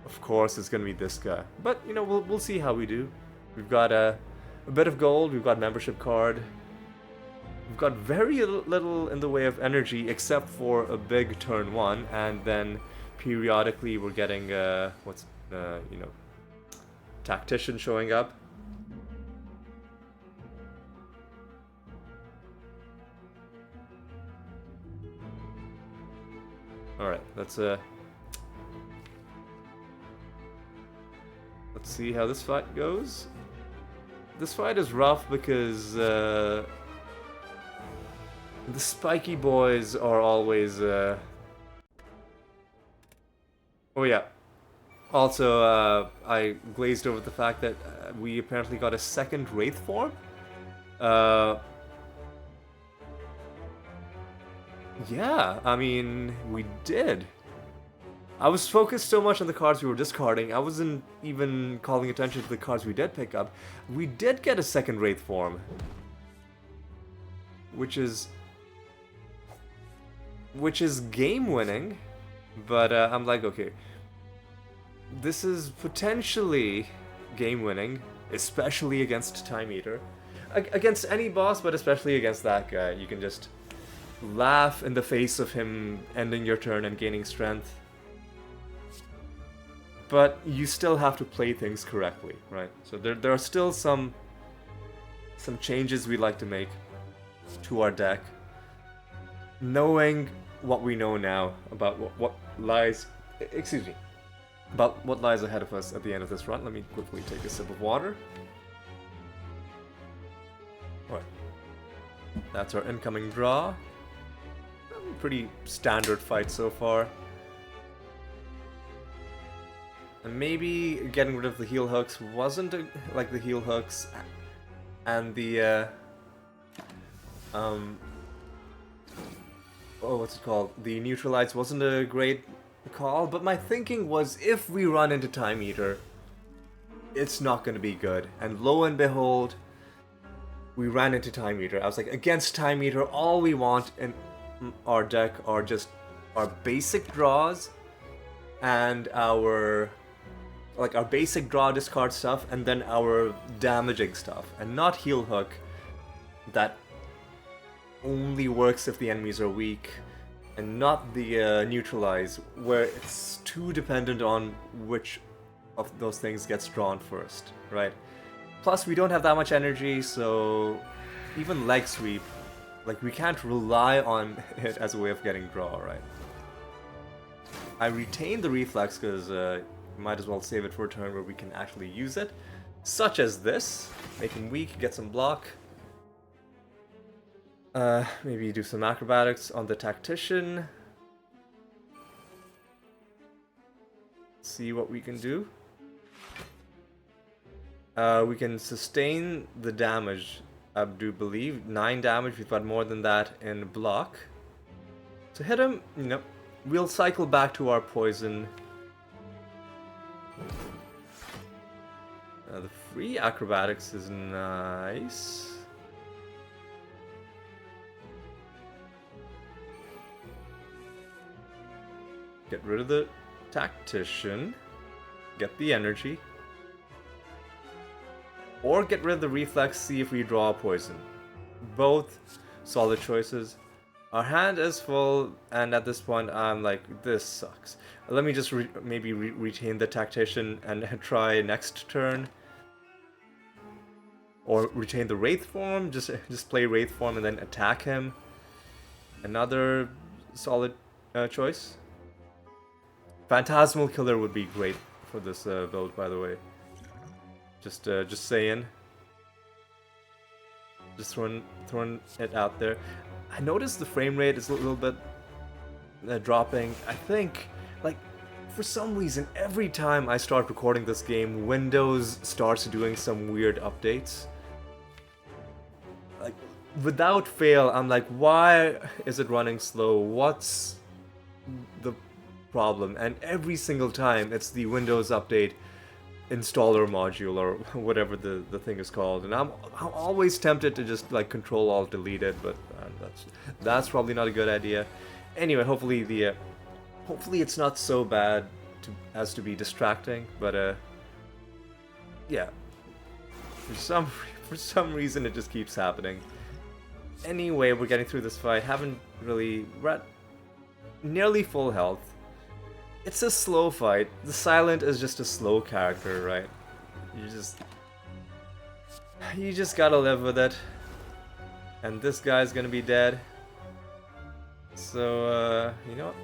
Of course it's gonna be this guy. But, you know, we'll see how we do. We've got a bit of gold, we've got membership card. We've got very little in the way of energy except for a big turn 1, and then periodically we're getting, you know, Tactician showing up. Alright, let's see how this fight goes. This fight is rough because the spiky boys are always oh yeah. Also, I glazed over the fact that we apparently got a second Wraith form. Yeah, I mean, we did. I was focused so much on the cards we were discarding, I wasn't even calling attention to the cards we did pick up. We did get a second Wraith form. Which is game winning, but I'm like, okay, this is potentially game winning, especially against Time Eater. Against any boss, but especially against that guy. You can just laugh in the face of him ending your turn and gaining strength. But you still have to play things correctly, right? So there are still some changes we'd like to make to our deck. Knowing what we know now about what lies... Excuse me. About what lies ahead of us at the end of this run. Let me quickly take a sip of water. Alright. That's our incoming draw. Pretty standard fight so far. And maybe getting rid of the heel hooks wasn't like the heel hooks and the what's it called? The neutralize wasn't a great call, but my thinking was if we run into Time Eater, it's not going to be good. And lo and behold, we ran into Time Eater. I was like, against Time Eater, all we want in our deck are just our basic draws and our basic draw discard stuff, and then our damaging stuff, and not heel hook that only works if the enemies are weak, and not the neutralize where it's too dependent on which of those things gets drawn first, right? Plus we don't have that much energy, so even leg sweep, like, we can't rely on it as a way of getting draw, right? I retain the reflex because might as well save it for a turn where we can actually use it, such as this. Make him weak, get some block. Maybe do some acrobatics on the tactician. See what we can do. We can sustain the damage, I do believe. 9 damage, we've got more than that in block. To hit him, you know, we'll cycle back to our poison. The free acrobatics is nice. Get rid of the tactician. Get the energy. Or get rid of the reflex, see if we draw a poison. Both solid choices. Our hand is full, and at this point I'm like, this sucks. Let me just maybe retain the tactician and try next turn. Or retain the Wraith form, just play Wraith form and then attack him. Another solid choice. Phantasmal Killer would be great for this build, by the way. Just saying. Just throwing it out there. I noticed the frame rate is a little bit dropping. I think, like, for some reason, every time I start recording this game, Windows starts doing some weird updates. Like, without fail, I'm like, why is it running slow? What's the problem? And every single time, it's the Windows update installer module or whatever the thing is called, and I'm always tempted to just like Control Alt delete it, but that's probably not a good idea. Anyway, hopefully it's not so bad as to be distracting, but yeah, for some reason it just keeps happening. Anyway, we're getting through this fight. We're at nearly full health. It's a slow fight. The Silent is just a slow character, right? You just gotta live with it. And this guy's gonna be dead. So, you know what?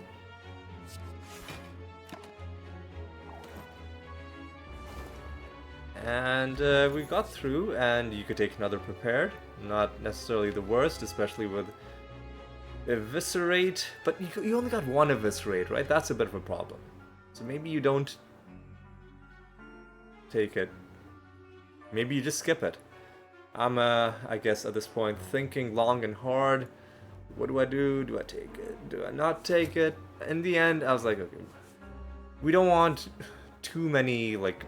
And we got through, and you could take another Prepared. Not necessarily the worst, especially with Eviscerate, but you only got one Eviscerate, right? That's a bit of a problem. So maybe you don't take it. Maybe you just skip it. I'm, I guess at this point, thinking long and hard. What do I do? Do I take it? Do I not take it? In the end, I was like, okay, we don't want too many, like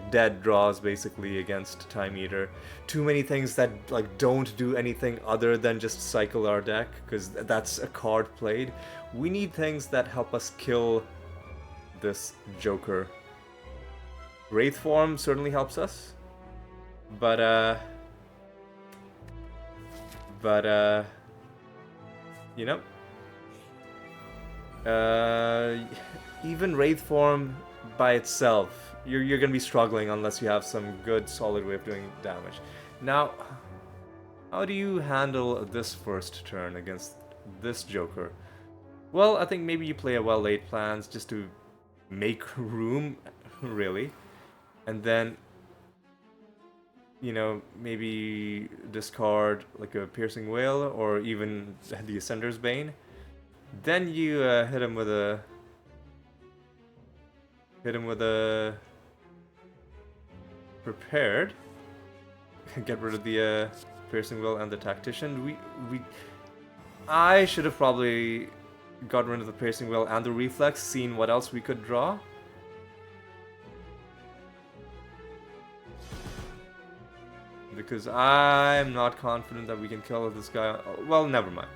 dead draws basically against Time Eater. Too many things that like don't do anything other than just cycle our deck, because that's a card played. We need things that help us kill this Joker. Wraith form certainly helps us, but you know, even Wraith form by itself, you're gonna be struggling unless you have some good solid way of doing damage. Now, how do you handle this first turn against this Joker? Well, I think maybe you play a well-laid plans just to make room, really, and then, you know, maybe discard like a Piercing Wail or even the Ascender's Bane. Then you hit him with a Prepared. Get rid of the Piercing Will and the Tactician. I should have probably gotten rid of the Piercing Will and the Reflex, seen what else we could draw. Because I'm not confident that we can kill this guy. Well, never mind.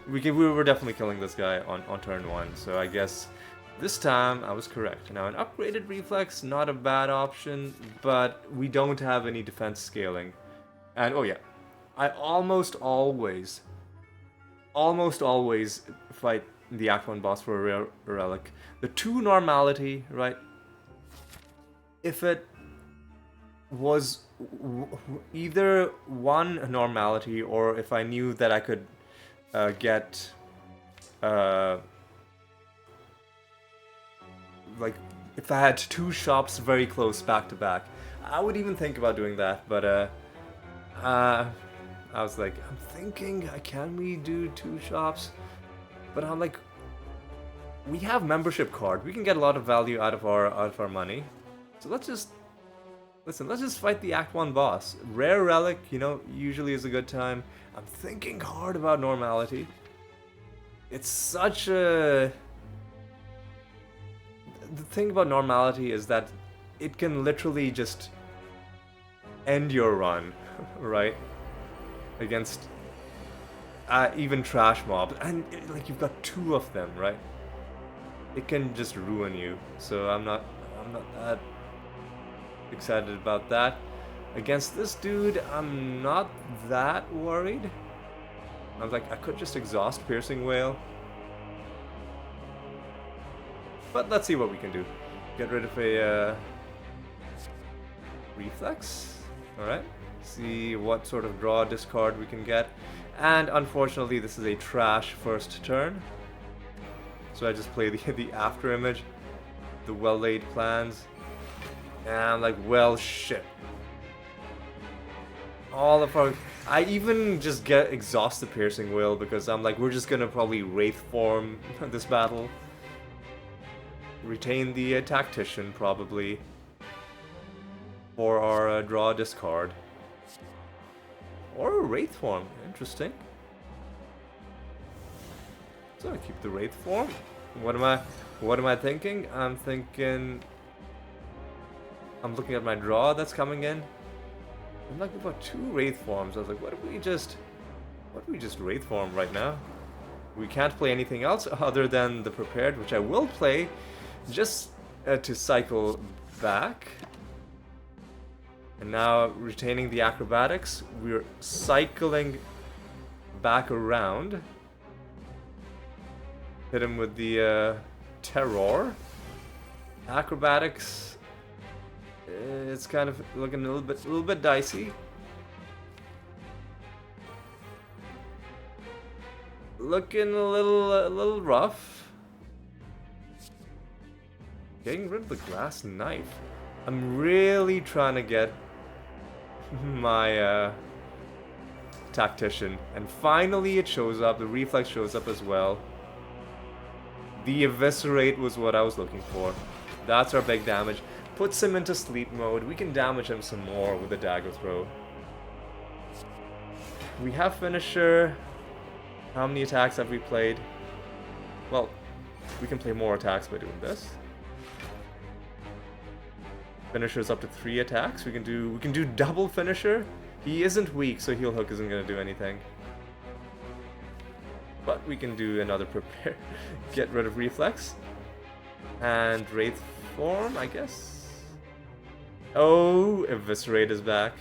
We were definitely killing this guy on turn 1, so I guess this time I was correct. Now, an upgraded Reflex, not a bad option, but we don't have any defense scaling. And, oh yeah, I almost always fight the Act 1 boss for a rare relic. The 2 normality, right? If it was either 1 normality, or if I knew that I could get like if I had 2 shops very close back to back, I would even think about doing that, but I was like, I'm thinking, can we do 2 shops? But I'm like, we have membership card. We can get a lot of value out of our money. So let's just fight the Act 1 boss. Rare relic, you know, usually is a good time. I'm thinking hard about normality. It's such a... The thing about normality is that it can literally just end your run, right? Against even trash mobs. And like you've got 2 of them, right? it can just ruin you. So I'm not that excited about that. Against this dude, I'm not that worried. I was like, I could just exhaust Piercing Wail. But let's see what we can do. Get rid of a Reflex. Alright. See what sort of draw discard we can get. And unfortunately, this is a trash first turn. So I just play the after image. The well-laid plans. And I'm like, well, shit. All of our... I even just get exhaust the Piercing Wail because I'm like, we're just gonna probably Wraith form this battle. Retain the Tactician, probably. For our draw discard. Or a Wraith form. Interesting. So I keep the Wraith form. What am I thinking? I'm thinking... I'm looking at my draw that's coming in. I'm like, we've got 2 Wraith forms. I was like, what if we just Wraith form right now? We can't play anything else other than the Prepared, which I will play just to cycle back. And now, retaining the Acrobatics, we're cycling back around. Hit him with the Terror. Acrobatics, it's kind of looking a little bit dicey. Looking a little rough. Getting rid of the glass knife. I'm really trying to get my Tactician, and finally it shows up. The Reflex shows up as well. The Eviscerate was what I was looking for. That's our big damage. Puts him into sleep mode. We can damage him some more with the Dagger Throw. We have Finisher. How many attacks have we played? Well, we can play more attacks by doing this. Finisher's up to 3 attacks. We can do double Finisher. He isn't weak, so Heal Hook isn't gonna do anything. But we can do another Prepare. Get rid of Reflex. And Wraith form, I guess. Oh, Eviscerate is back.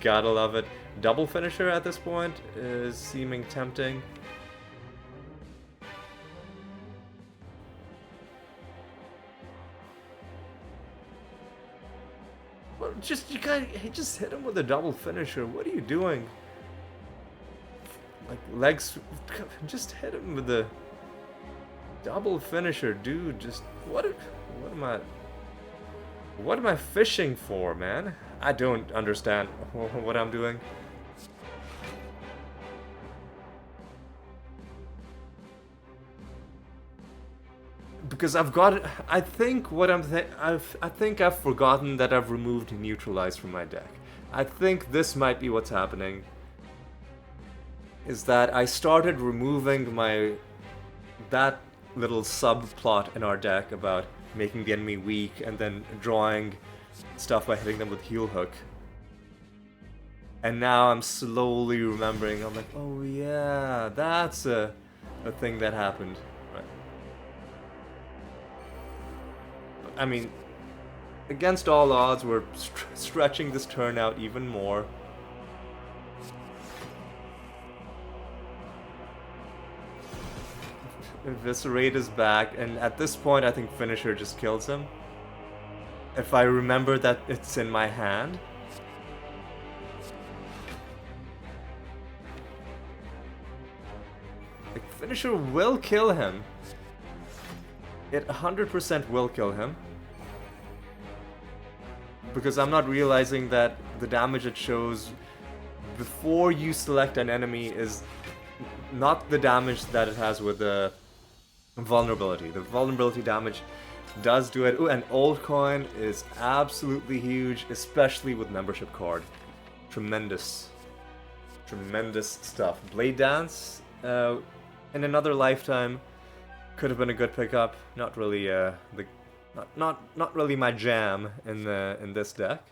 Gotta love it. Double Finisher at this point is seeming tempting. Well, you gotta just hit him with a double Finisher. What are you doing? Like legs, just hit him with the double Finisher, dude. Just what am I fishing for, man? I don't understand what I'm doing. Because I've got it. I think I've forgotten that I've removed Neutralize from my deck. I think this might be what's happening. Is that I started removing that little subplot in our deck about making the enemy weak and then drawing stuff by hitting them with Heal Hook. And now I'm slowly remembering. I'm like, oh yeah, that's a thing that happened. Right. I mean, against all odds, we're stretching this turn out even more. Eviscerate is back, and at this point I think Finisher just kills him. If I remember that it's in my hand. Like, Finisher will kill him. It 100% will kill him. Because I'm not realizing that the damage it shows before you select an enemy is not the damage that it has with the vulnerability. The vulnerability damage does do it. Ooh, and old coin is absolutely huge, especially with membership card. Tremendous stuff. Blade Dance, in another lifetime, could have been a good pickup. Not really not really my jam in this deck.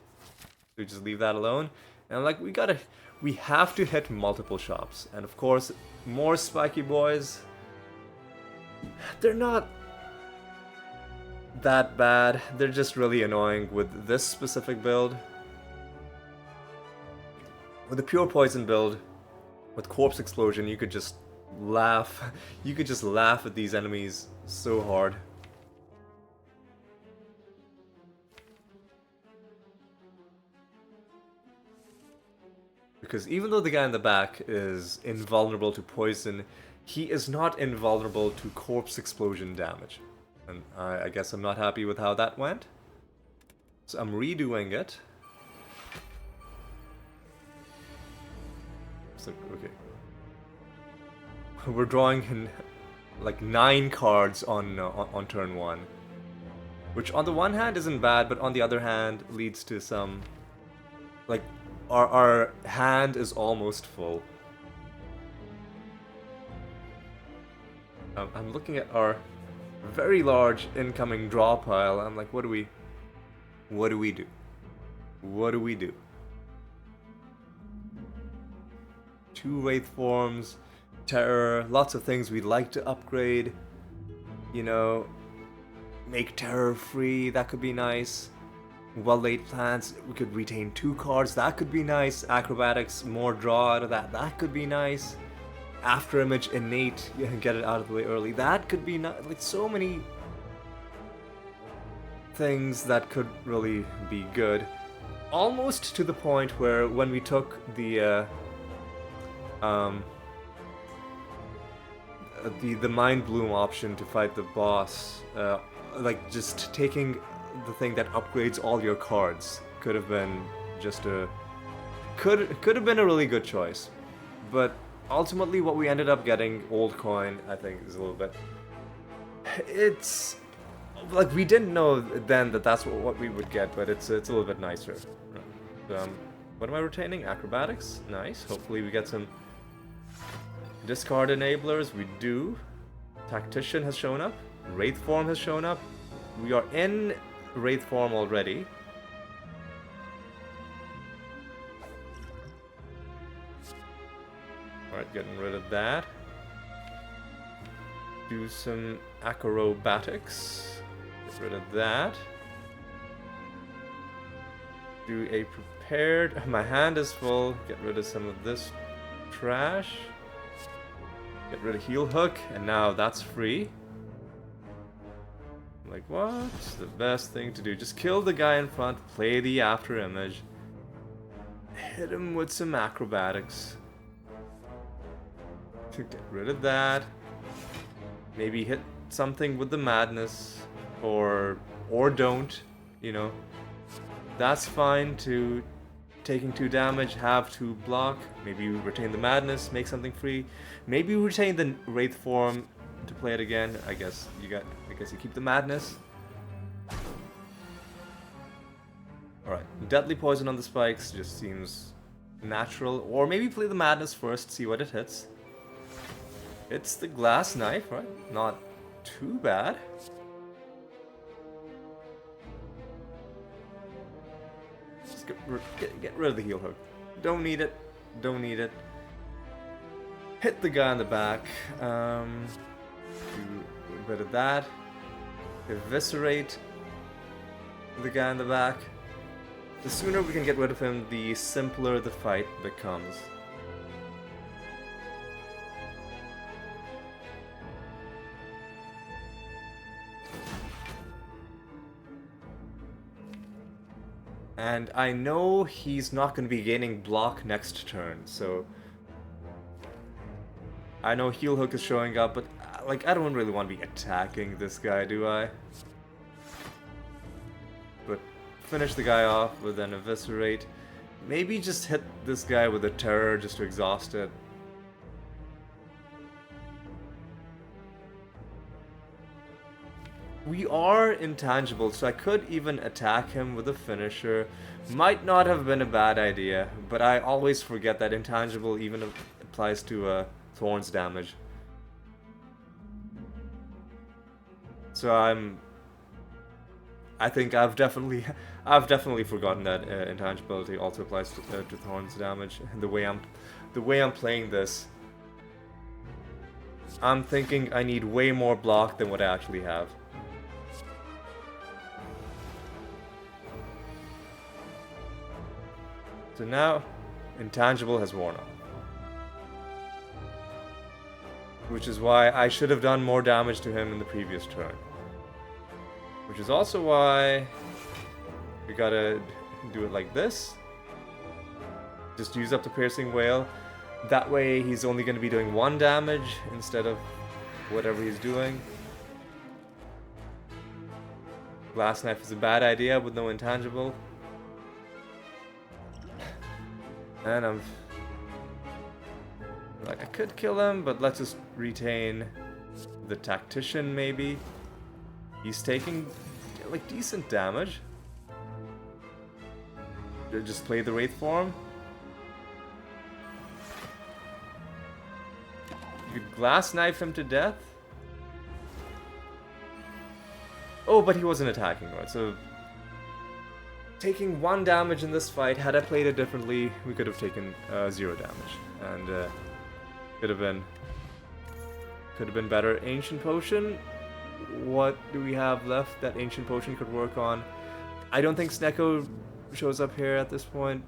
We just leave that alone. And like we have to hit multiple shops, and of course more spiky boys. They're not that bad. They're just really annoying with this specific build. With the pure poison build, with corpse explosion, you could just laugh. You could just laugh at these enemies so hard. Because even though the guy in the back is invulnerable to poison, he is not invulnerable to corpse explosion damage. And I guess I'm not happy with how that went. So I'm redoing it. So, okay. We're drawing in like 9 cards on turn 1. Which on the one hand isn't bad, but on the other hand leads to some... Like, our hand is almost full. I'm looking at our very large incoming draw pile. I'm like, what do we do? What do we do? 2 Wraith forms, terror, lots of things we'd like to upgrade. You know, make terror free, that could be nice. Well-laid plans, we could retain 2 cards, that could be nice. Acrobatics, more draw out of that, that could be nice. After image, innate, get it out of the way early, that could be nice. Like, so many things that could really be good. Almost to the point where when we took the Mind Bloom option to fight the boss, like just taking the thing that upgrades all your cards could have been just a could have been a really good choice, but ultimately what we ended up getting, old coin, I think is a little bit. It's like we didn't know then that that's what we would get, but it's a little bit nicer. What am I retaining? Acrobatics, nice. Hopefully we get some discard enablers. We do. Tactician has shown up. Wraith form has shown up. We are in Wraith form already. Alright, getting rid of that. Do some acrobatics. Get rid of that. Do a prepared. My hand is full. Get rid of some of this trash. Get rid of heal hook, and now that's free. Like, what's the best thing to do? Just kill the guy in front, play the after image, hit him with some acrobatics. To get rid of that. Maybe hit something with the madness, or don't, you know. That's fine to taking 2 damage, have 2 block. Maybe you retain the madness, make something free. Maybe you retain the Wraith form to play it again. I guess you keep the madness. Alright, deadly poison on the spikes just seems natural. Or maybe play the madness first, see what it hits. It's the glass knife, right? Not too bad. Just get rid of the heal hook. Don't need it. Don't need it. Hit the guy in the back. Do a bit of that. Eviscerate the guy in the back. The sooner we can get rid of him, the simpler the fight becomes. And I know he's not going to be gaining block next turn, so... I know heal hook is showing up, but like I don't really want to be attacking this guy, do I? But finish the guy off with an eviscerate. Maybe just hit this guy with a terror just to exhaust it. We are intangible, so I could even attack him with a finisher. Might not have been a bad idea, but I always forget that intangible even applies to Thorns damage. So I think I've definitely forgotten that intangibility also applies to Thorns damage. And the way I'm playing this, I'm thinking I need way more block than what I actually have. So now, intangible has worn off. Which is why I should have done more damage to him in the previous turn. Which is also why we gotta do it like this. Just use up the piercing wail. That way he's only going to be doing 1 damage instead of whatever he's doing. Glass knife is a bad idea with no intangible. And I'm like, I could kill him, but let's just retain the tactician maybe. He's taking like decent damage. Just play the Wraith form. You could glass knife him to death. Oh, but he wasn't attacking, right? So taking 1 damage in this fight, had I played it differently, we could have taken 0 damage, and could have been better. Ancient Potion. What do we have left that Ancient Potion could work on? I don't think Snecko shows up here at this point.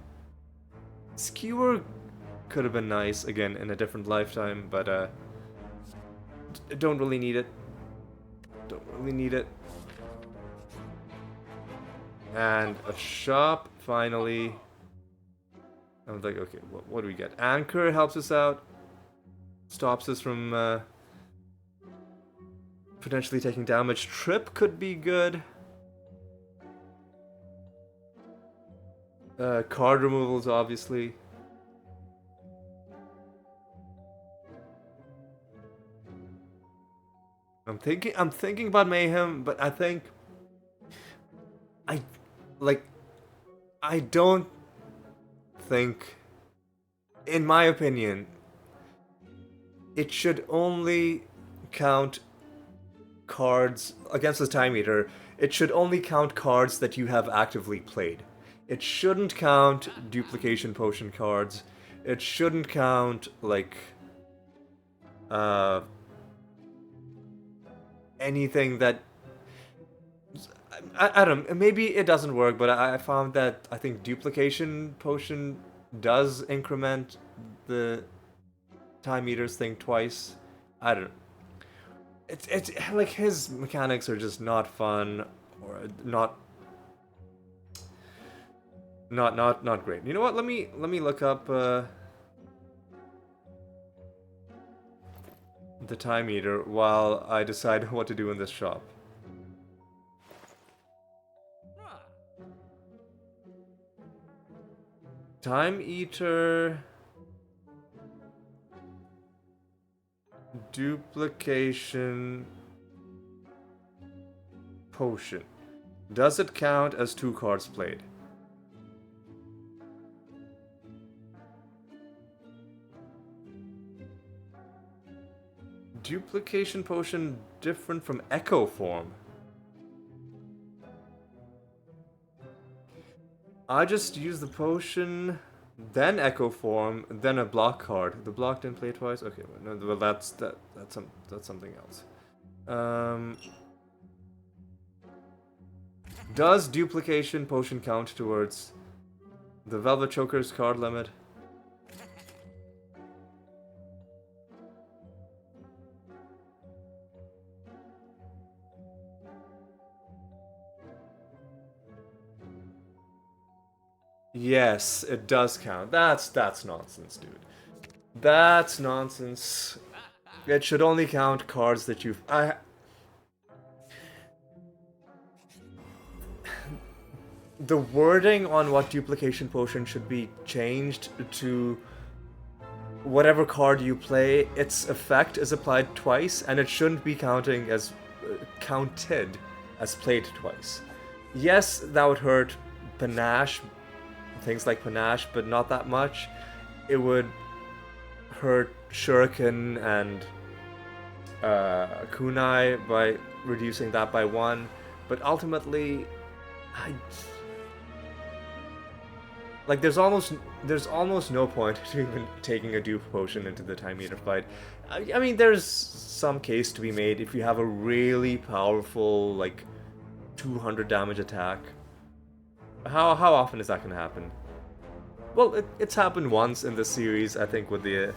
Skewer could have been nice, again, in a different lifetime, but don't really need it. Don't really need it. And a shop, finally. I'm like, okay, what do we get? Anchor helps us out. Stops us from potentially taking damage. Trip could be good. Card removals, obviously. I'm thinking about Mayhem, but I think I don't think, in my opinion, it should only count cards against the time meter. It should only count cards that you have actively played. It shouldn't count duplication potion cards. It shouldn't count like anything that I don't know, maybe it doesn't work, but I found that I think duplication potion does increment the time meters thing twice. I don't know. It's like his mechanics are just not fun, or not great. You know what? Let me look up the time meter while I decide what to do in this shop. Time Eater, duplication potion. Does it count as 2 cards played? Duplication potion different from echo form. I just use the potion, then echo form, then a block card. The block didn't play twice. Okay, well, no, well that's something else. Does duplication potion count towards the Velvet Choker's card limit? Yes, it does count. That's nonsense, dude. That's nonsense. It should only count cards that you've... The wording on what duplication potion should be changed to whatever card you play, its effect is applied twice, and it shouldn't be counting as counted as played twice. Yes, that would hurt Panache, things like Panache, but not that much. It would hurt Shuriken and Kunai by reducing that by 1, but ultimately, Like there's almost no point to even taking a dupe potion into the time meter fight. I mean, there's some case to be made if you have a really powerful like 200 damage attack. How often is that gonna happen? Well, it's happened once in the series, I think, with an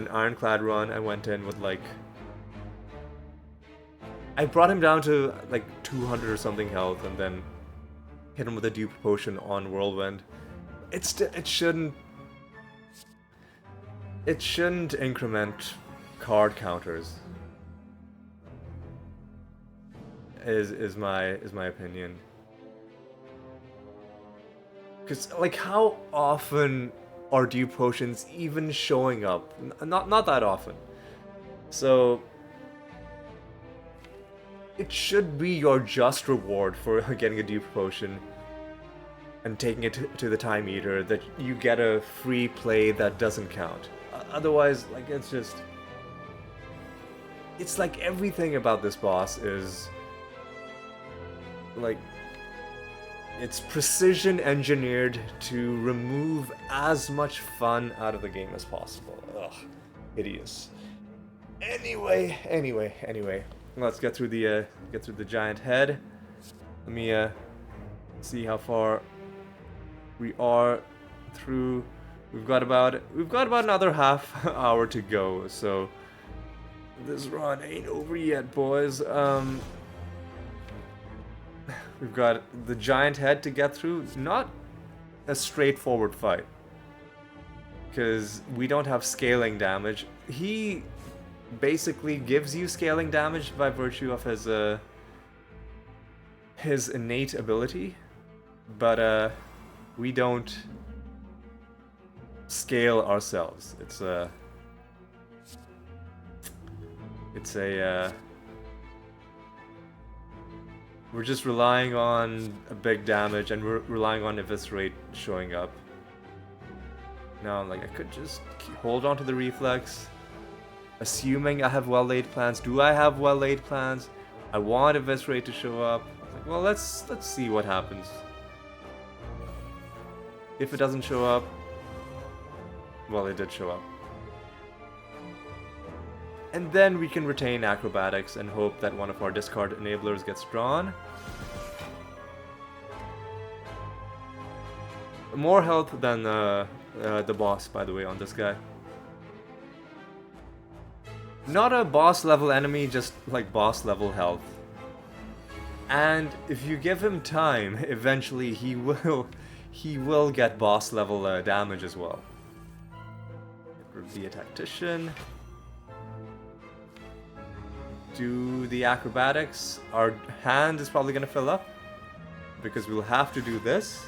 Ironclad run. I went in with like, I brought him down to like 200 or something health, and then hit him with a dupe potion on Whirlwind. It shouldn't increment card counters. Is my opinion. Because like, how often are dupe potions even showing up? Not that often. So it should be your just reward for getting a dupe potion and taking it to the time eater, that you get a free play that doesn't count. Otherwise, like, it's like everything about this boss is like, it's precision engineered to remove as much fun out of the game as possible. Ugh, hideous. Anyway. Let's get through the giant head. Let me see how far we are through. We've got about another half hour to go. So this run ain't over yet, boys. We've got the giant head to get through. Not a straightforward fight, because we don't have scaling damage. He basically gives you scaling damage by virtue of his innate ability, but we don't scale ourselves. It's a we're just relying on a big damage, and we're relying on Eviscerate showing up. Now, like, I could just hold on to the reflex, assuming I have well-laid plans. Do I have well-laid plans? I want Eviscerate to show up. Like, well, let's see what happens. If it doesn't show up, well, it did show up. And then we can retain acrobatics and hope that one of our discard enablers gets drawn. More health than the boss, by the way, on this guy. Not a boss level enemy, just like boss level health. And if you give him time, eventually he will get boss level damage as well. It would be a tactician. Do the acrobatics. Our hand is probably going to fill up, because we'll have to do this.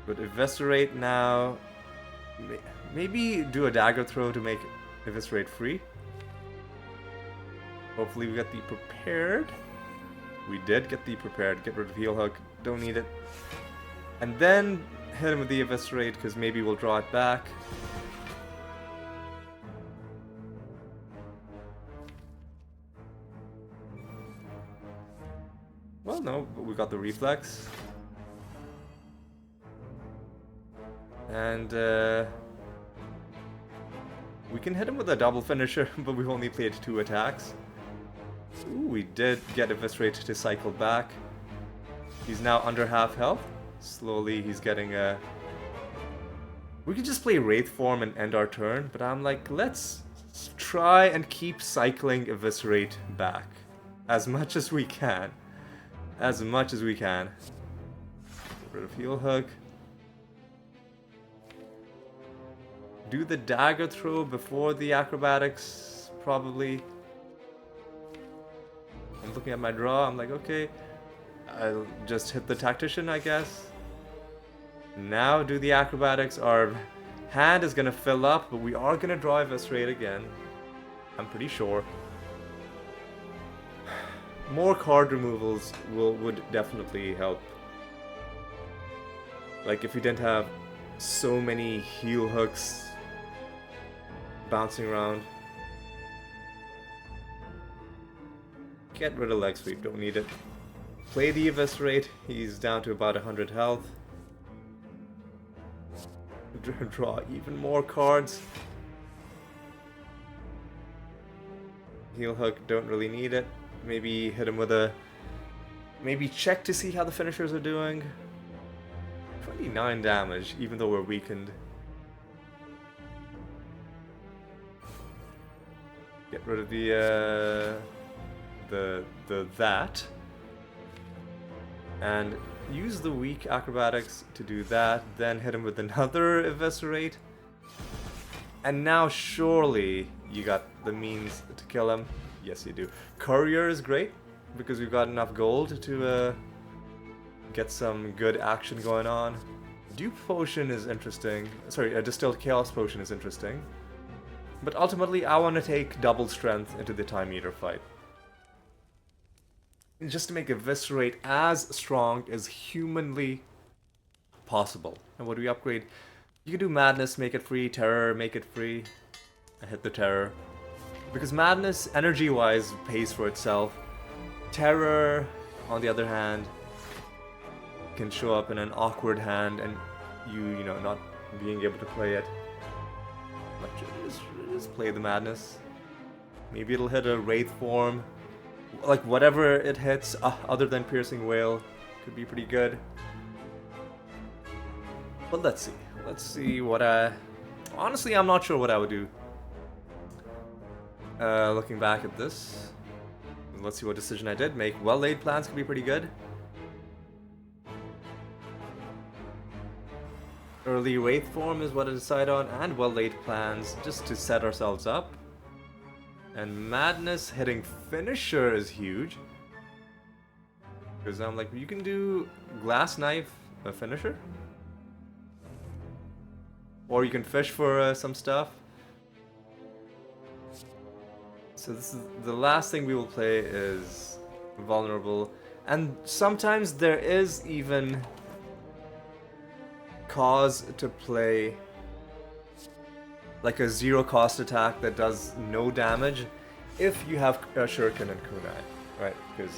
But Eviscerate now. Maybe do a dagger throw to make Eviscerate free. Hopefully we get the prepared. We did get the prepared. Get rid of heal hook. Don't need it. And then hit him with the Eviscerate, because maybe we'll draw it back. Well, no, but we got the reflex. And we can hit him with a double finisher, but we've only played 2 attacks. Ooh, we did get Eviscerate to cycle back. He's now under half health. Slowly he's getting a... We could just play Wraith form and end our turn, but I'm like, let's try and keep cycling Eviscerate back as much as we can. As much as we can. Get rid of heal hook. Do the dagger throw before the acrobatics, probably. I'm looking at my draw, I'm like, okay, I'll just hit the tactician, I guess. Now do the acrobatics. Our hand is gonna fill up, but we are gonna draw Eviscerate again. I'm pretty sure. More card removals would definitely help. Like, if we didn't have so many heal hooks bouncing around. Get rid of leg sweep, don't need it. Play the Eviscerate. He's down to about 100 health. Draw even more cards. Heal Hook, don't really need it. Maybe hit him with a... Maybe check to see how the finishers are doing. 29 damage, even though we're weakened. Get rid of that. And use the weak acrobatics to do that, then hit him with another Eviscerate. And now surely you got the means to kill him. Yes, you do. Courier is great, because we've got enough gold to get some good action going on. Dupe Potion is interesting. Sorry, a Distilled Chaos Potion is interesting. But ultimately, I want to take double strength into the Time Eater fight. Just to make Eviscerate as strong as humanly possible. And what do we upgrade? You can do Madness, make it free. Terror, make it free. I hit the Terror. Because Madness, energy-wise, pays for itself. Terror, on the other hand, can show up in an awkward hand and you know, not being able to play it. But just play the Madness. Maybe it'll hit a Wraith form. Like, whatever it hits, other than Piercing Wail, could be pretty good. But let's see. Let's see what I... Honestly, I'm not sure what I would do. Looking back at this. Let's see what decision I did make. Well-laid plans could be pretty good. Early Wraith form is what I decide on, and well-laid plans, just to set ourselves up. And Madness hitting Finisher is huge. Because I'm like, you can do Glass Knife a Finisher. Or you can fish for some stuff. So this is the last thing we will play is Vulnerable. And sometimes there is even cause to play like a zero cost attack that does no damage if you have Shuriken and Kunai, right? Because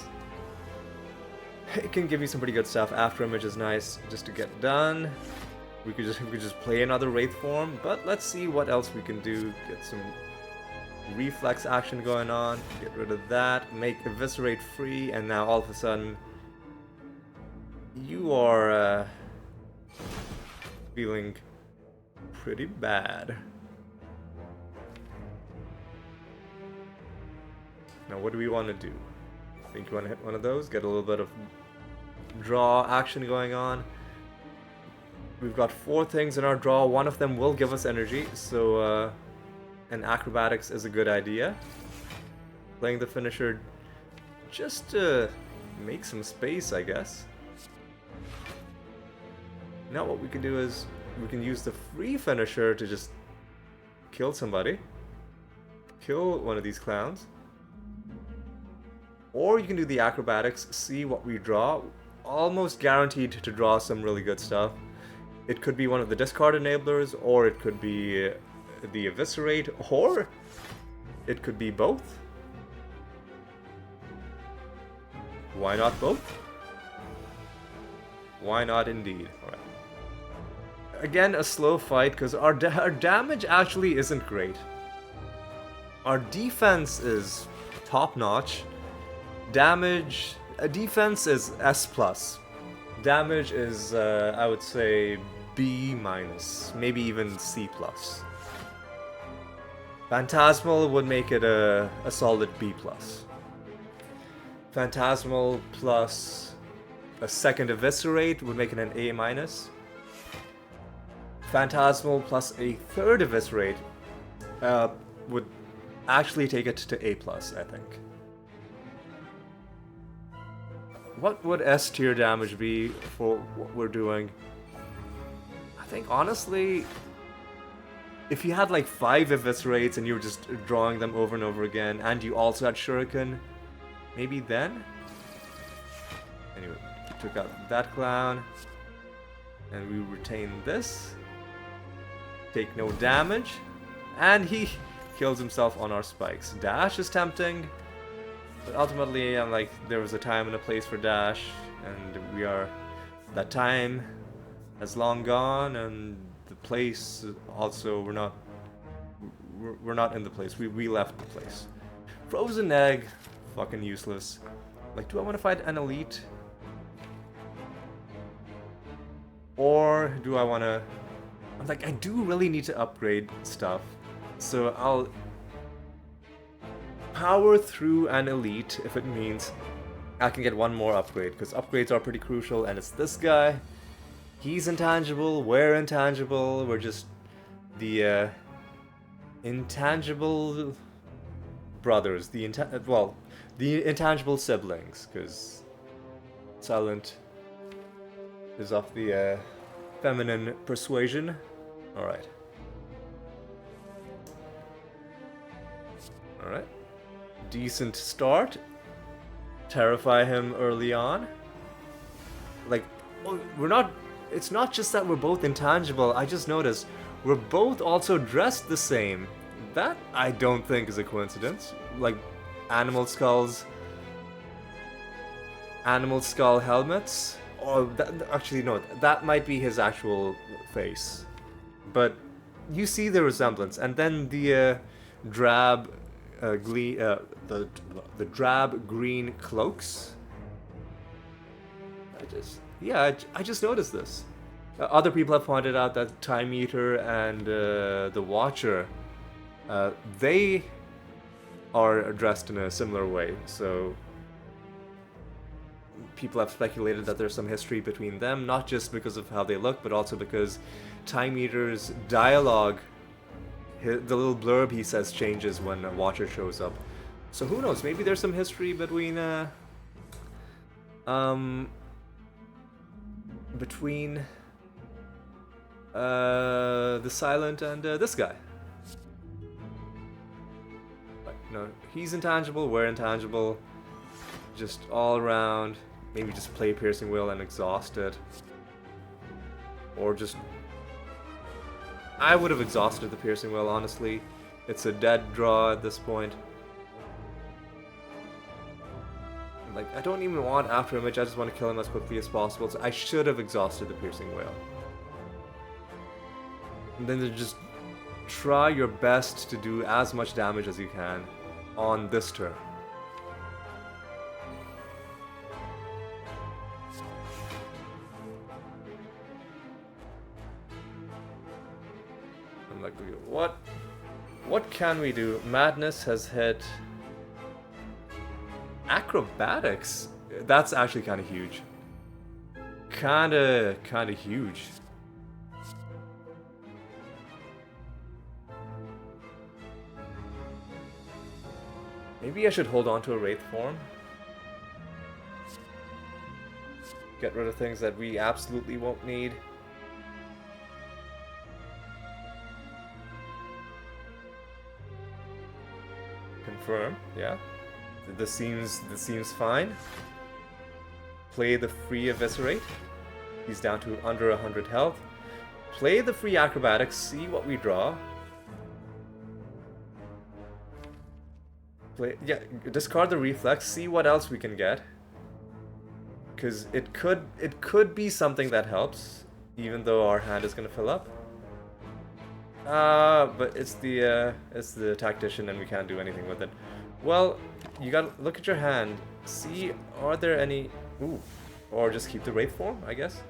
it can give you some pretty good stuff. After Image is nice just to get done. We could just play another Wraith form, but let's see what else we can do. Get some reflex action going on, get rid of that, make Eviscerate free, and now all of a sudden you are feeling pretty bad. Now what do we want to do? I think you want to hit one of those, get a little bit of draw action going on. We've got 4 things in our draw, one of them will give us energy, so and Acrobatics is a good idea. Playing the Finisher just to make some space, I guess. Now what we can do is we can use the free Finisher to just kill somebody. Kill one of these clowns. Or you can do the Acrobatics, see what we draw. Almost guaranteed to draw some really good stuff. It could be one of the discard enablers, or it could be the Eviscerate, or it could be both. Why not both? Why not indeed? Alright. Again, a slow fight, because our damage actually isn't great. Our defense is top-notch. Damage... defense is S+. Damage is, I would say, B-, maybe even C+. Phantasmal would make it a solid B+. Phantasmal plus a second Eviscerate would make it an A-. Phantasmal plus a third Eviscerate would actually take it to A+, I think. What would S tier damage be for what we're doing? I think honestly, if you had like 5 Eviscerates and you were just drawing them over and over again, and you also had Shuriken, maybe then? Anyway, took out that clown, and we retain this. Take no damage, and he kills himself on our spikes. Dash is tempting. But ultimately, I'm like, there was a time and a place for Dash, and we are... That time has long gone, and the place also, we're not in the place. We left the place. Frozen egg, fucking useless. Like, do I want to fight an elite? Or do I want to... Like, I do really need to upgrade stuff. So I'll power through an elite if it means I can get one more upgrade. Because upgrades are pretty crucial, and it's this guy. He's intangible, we're intangible, we're just the intangible brothers, the intangible siblings, because Silent is of the feminine persuasion. Alright. Alright. Decent start. Terrify him early on. Like, we're not... It's not just that we're both intangible, I just noticed we're both also dressed the same. That I don't think is a coincidence. Like, animal skull helmets. Oh, actually no, that might be his actual face. But you see the resemblance, and then the drab, the drab green cloaks. I just noticed this. Other people have pointed out that Time Eater and the Watcher, they are dressed in a similar way, so people have speculated that there's some history between them, not just because of how they look, but also because Time Eater's dialogue, the little blurb he says changes when a Watcher shows up. So who knows, maybe there's some history between the Silent and this guy. But no, he's intangible, we're intangible. Just all around. Maybe just play Piercing Will and exhaust it. Or just... I would have exhausted the Piercing Will, honestly. It's a dead draw at this point. Like, I don't even want After Image, I just want to kill him as quickly as possible, so I should have exhausted the Piercing Will. And then just try your best to do as much damage as you can on this turn. I'm like, what can we do? Madness has hit acrobatics. That's actually kind of huge. Kind of huge. Maybe I should hold on to a Wraith form. Get rid of things that we absolutely won't need. Confirm, yeah. This seems fine. Play the free Eviscerate. He's down to under 100 health. Play the free Acrobatics, see what we draw. Discard the Reflex, see what else we can get. Because it could be something that helps, even though our hand is gonna fill up. But it's the Tactician and we can't do anything with it. Well, you gotta look at your hand, see are there any... Ooh. Or just keep the Wraith form, I guess.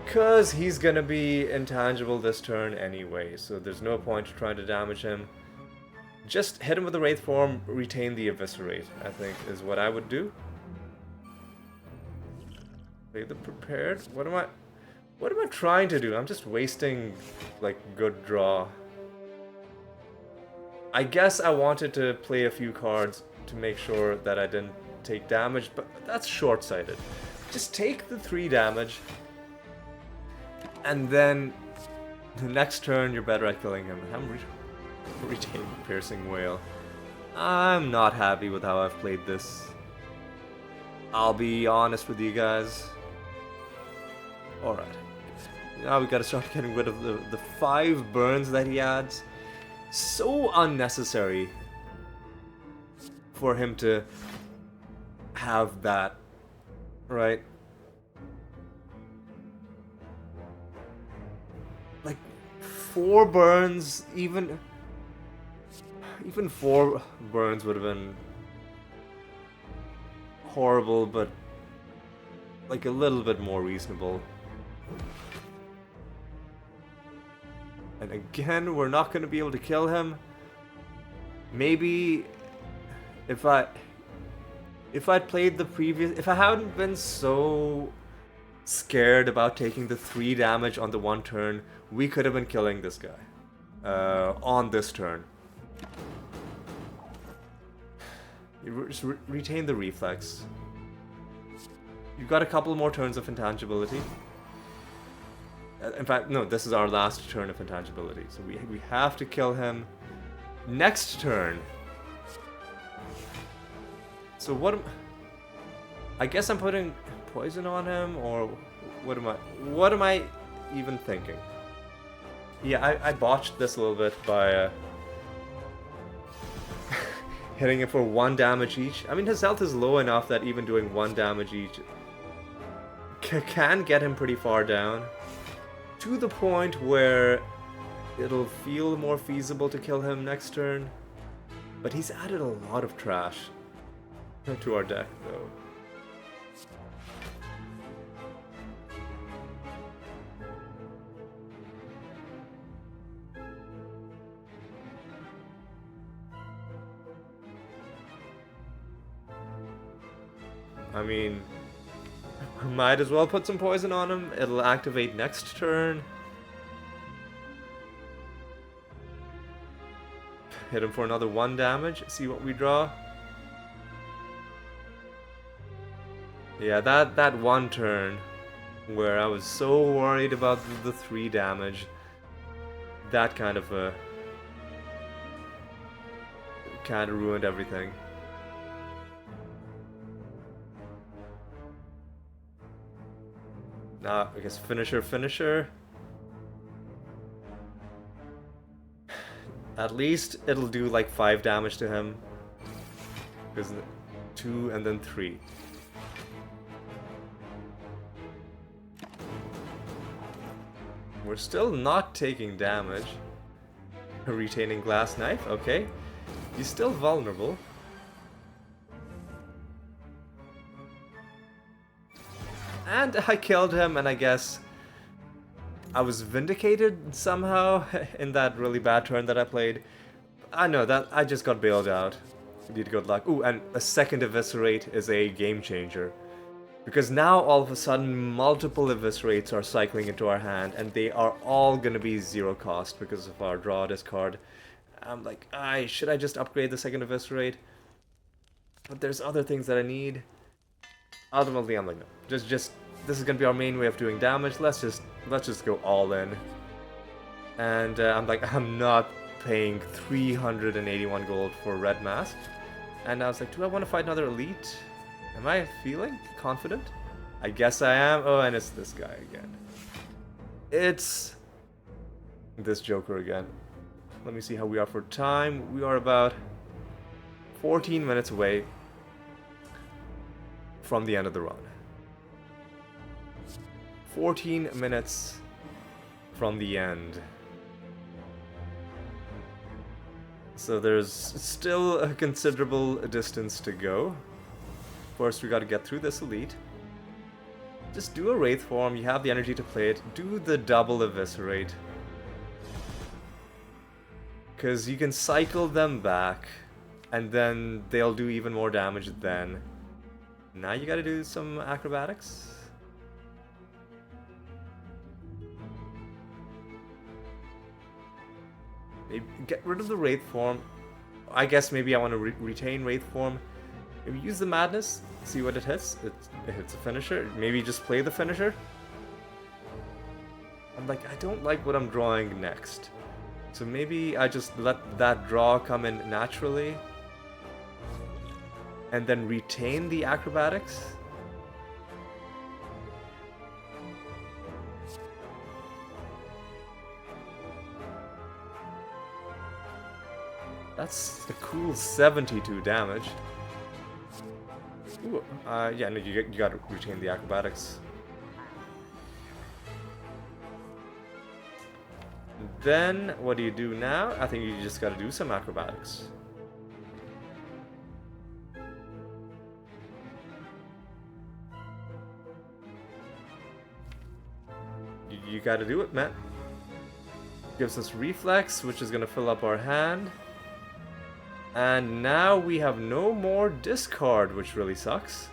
Cause he's gonna be intangible this turn anyway, so there's no point trying to damage him. Just hit him with the Wraith form, retain the Eviscerate, I think is what I would do. Play the Prepared. What am I trying to do? I'm just wasting like good draw. I guess I wanted to play a few cards to make sure that I didn't take damage, but that's short-sighted. Just take the 3 damage, and then the next turn you're better at killing him. I'm retaining Piercing Wail. I'm not happy with how I've played this. I'll be honest with you guys. Alright. Now we gotta start getting rid of the 5 burns that he adds. So unnecessary. for him to have that, right? Like 4 burns, even 4 burns would have been horrible, but like a little bit more reasonable. And again, we're not going to be able to kill him. Maybe if I'd played the previous, if I hadn't been so scared about taking the 3 damage on the 1 turn, we could have been killing this guy on this turn. You just retain the reflex. You've got a couple more turns of intangibility. In fact, no, this is our last turn of intangibility, so we have to kill him next turn. So I guess I'm putting poison on him, or what am I even thinking? Yeah, I botched this a little bit by hitting him for 1 damage each. I mean, his health is low enough that even doing 1 damage each can get him pretty far down, to the point where it'll feel more feasible to kill him next turn. But he's added a lot of trash to our deck, though. I mean, might as well put some poison on him. It'll activate next turn. Hit him for another 1 damage. See what we draw. Yeah, that 1 turn where I was so worried about the 3 damage, that kind of ruined everything. Now, I guess finisher. At least it'll do like 5 damage to him. Because 2 and then 3. We're still not taking damage. Retaining glass knife, okay. He's still vulnerable. And I killed him, and I guess I was vindicated somehow in that really bad turn that I played. I know that I just got bailed out. Indeed, good luck. Ooh, and a second Eviscerate is a game changer. Because now all of a sudden multiple Eviscerates are cycling into our hand, and they are all gonna be 0 cost because of our draw discard. I'm like, should I just upgrade the second Eviscerate? But there's other things that I need. Ultimately, I'm like, no. Just this is gonna be our main way of doing damage. Let's just go all in. And I'm like, I'm not paying 381 gold for Red Mask. And I was like, do I want to fight another elite? Am I feeling confident? I guess I am. Oh, and it's this guy again. It's this Joker again. Let me see how we are for time. We are about 14 minutes away from the end of the run. 14 minutes from the end. So there's still a considerable distance to go. First, we gotta get through this elite. Just do a Wraith form, you have the energy to play it. Do the double Eviscerate. Because you can cycle them back, and then they'll do even more damage then. Now you gotta do some acrobatics. Maybe get rid of the Wraith form. I guess maybe I want to retain Wraith form. Maybe use the Madness, see what it hits. It hits a finisher. Maybe just play the finisher. I'm like, I don't like what I'm drawing next. So maybe I just let that draw come in naturally. And then retain the acrobatics. That's a cool 72 damage. Ooh, yeah, no, you gotta retain the acrobatics. Then, what do you do now? I think you just gotta do some acrobatics. You gotta do it, man. Gives us reflex, which is gonna fill up our hand. And now we have no more discard, which really sucks.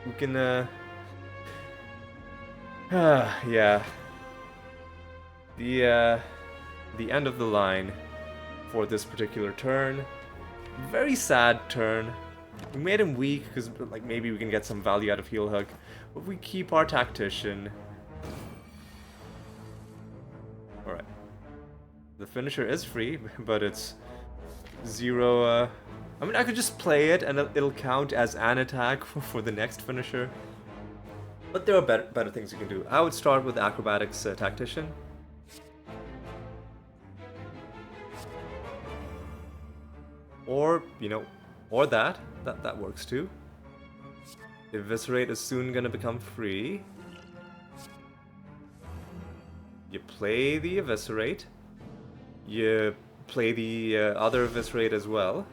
We can, yeah. The end of the line for this particular turn. Very sad turn. We made him weak, because, like, maybe we can get some value out of Heel Hook. But we keep our Tactician. Alright. The finisher is free, but it's 0, I mean, I could just play it, and it'll count as an attack for the next finisher. But there are better things you can do. I would start with Acrobatics Tactician. Or, you know, or that works too. Eviscerate is soon gonna become free. You play the Eviscerate. You play the other Eviscerate as well.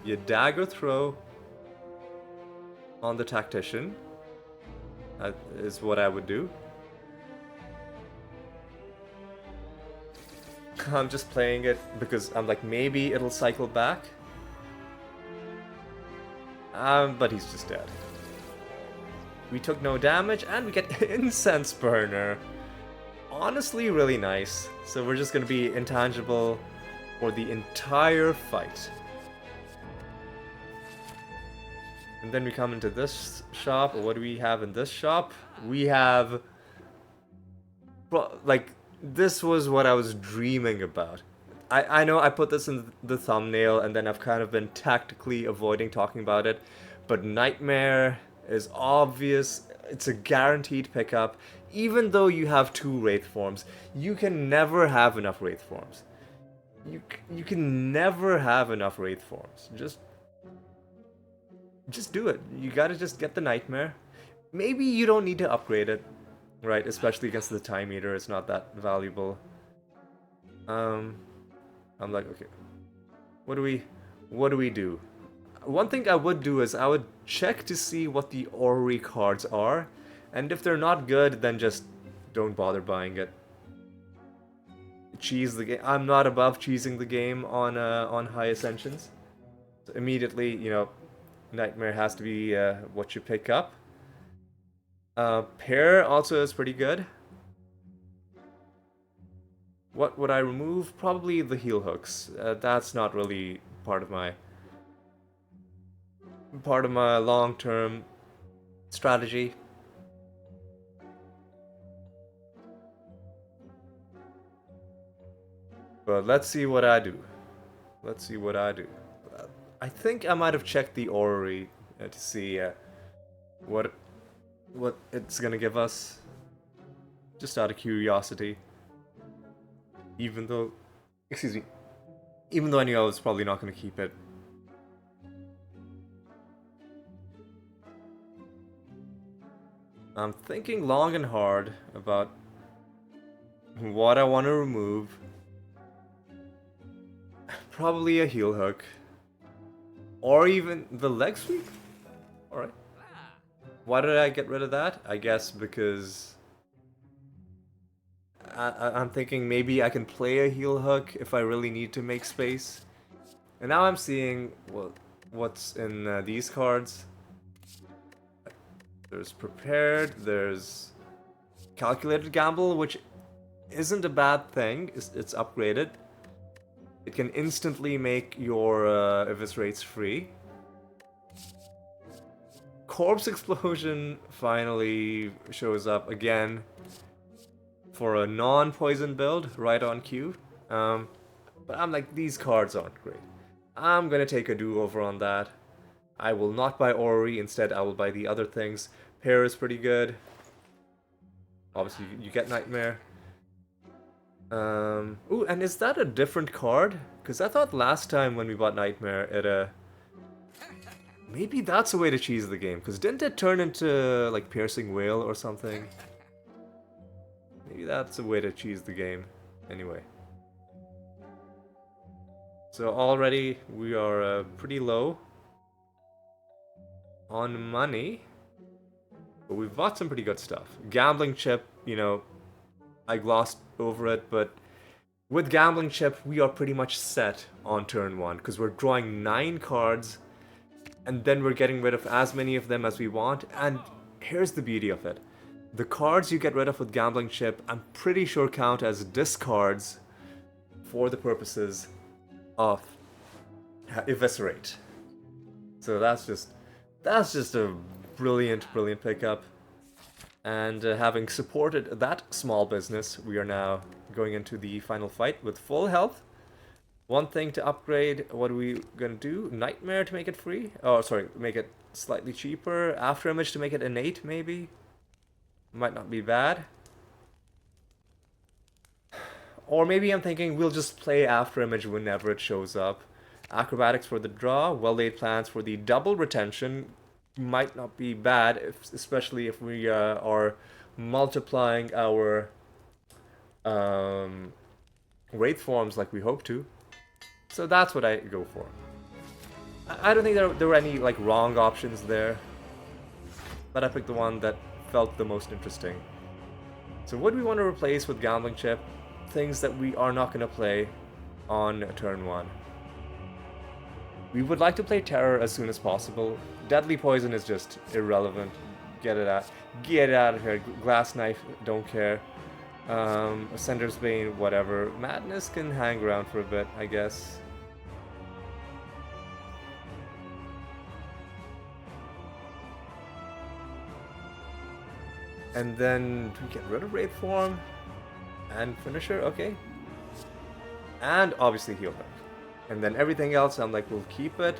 You Dagger Throw on the Tactician. That is what I would do. I'm just playing it because I'm like, maybe it'll cycle back. But he's just dead. We took no damage, and we get Incense Burner. Honestly, really nice. So we're just gonna be intangible for the entire fight. And then we come into this shop. What do we have in this shop? We have... like, this was what I was dreaming about. I know I put this in the thumbnail, and then I've kind of been tactically avoiding talking about it. But Nightmare is obvious. It's a guaranteed pickup. Even though you have 2 Wraith forms, you can never have enough Wraith forms. You can never have enough Wraith forms. Just do it. You gotta just get the Nightmare. Maybe you don't need to upgrade it, right? Especially against the Time Eater, it's not that valuable. I'm like, okay, what do we do? One thing I would do is I would check to see what the Orrery cards are, and if they're not good, then just don't bother buying it. Cheese the game. I'm not above cheesing the game on high ascensions. So immediately, you know, Nightmare has to be what you pick up. Pair also is pretty good. What would I remove? Probably the heel hooks. That's not really part of my long-term strategy. But let's see what I do. Let's see what I do. I think I might have checked the Orrery to see what it's gonna give us. Just out of curiosity. Even though I knew I was probably not gonna keep it. I'm thinking long and hard about what I want to remove. Probably a heel hook. Or even the leg sweep? Alright. Why did I get rid of that? I guess because I'm thinking maybe I can play a heel hook if I really need to make space. And now I'm seeing what's in these cards. There's Prepared, there's Calculated Gamble, which isn't a bad thing. It's upgraded. It can instantly make your Eviscerates free. Corpse Explosion finally shows up again for a non-poison build, right on cue. But I'm like, these cards aren't great. I'm gonna take a do-over on that. I will not buy Orrery, instead I will buy the other things. Pair is pretty good. Obviously, you get Nightmare. Ooh, and is that a different card? Because I thought last time when we bought Nightmare, maybe that's a way to cheese the game. Because didn't it turn into, like, Piercing Whale or something? Maybe that's a way to cheese the game. Anyway. So already we are pretty low on money. But we've bought some pretty good stuff. Gambling chip, you know, I glossed over it, but with Gambling Chip, we are pretty much set on turn 1, because we're drawing 9 cards, and then we're getting rid of as many of them as we want, and here's the beauty of it. The cards you get rid of with Gambling Chip, I'm pretty sure count as discards for the purposes of Eviscerate. So that's just a brilliant pickup. And having supported that small business, we are now going into the final fight with full health. One thing to upgrade, what are we gonna do? Nightmare to make it free? Oh, sorry, make it slightly cheaper. After Image to make it innate, maybe? Might not be bad. Or maybe I'm thinking we'll just play After Image whenever it shows up. Acrobatics for the draw, well-laid plans for the double retention. Might not be bad, especially if we are multiplying our Wraith forms like we hope to. So that's what I go for. I don't think there were any like wrong options there, but I picked the one that felt the most interesting. So what do we want to replace with Gambling Chip? Things that we are not going to play on turn 1. We would like to play Terror as soon as possible. Deadly Poison is just irrelevant. Get it out of here. Glass Knife, don't care. Ascender's Bane, whatever. Madness can hang around for a bit, I guess. And then we get rid of Wraith Form and Finisher, okay. And obviously Heal Back. And then everything else, I'm like, we'll keep it.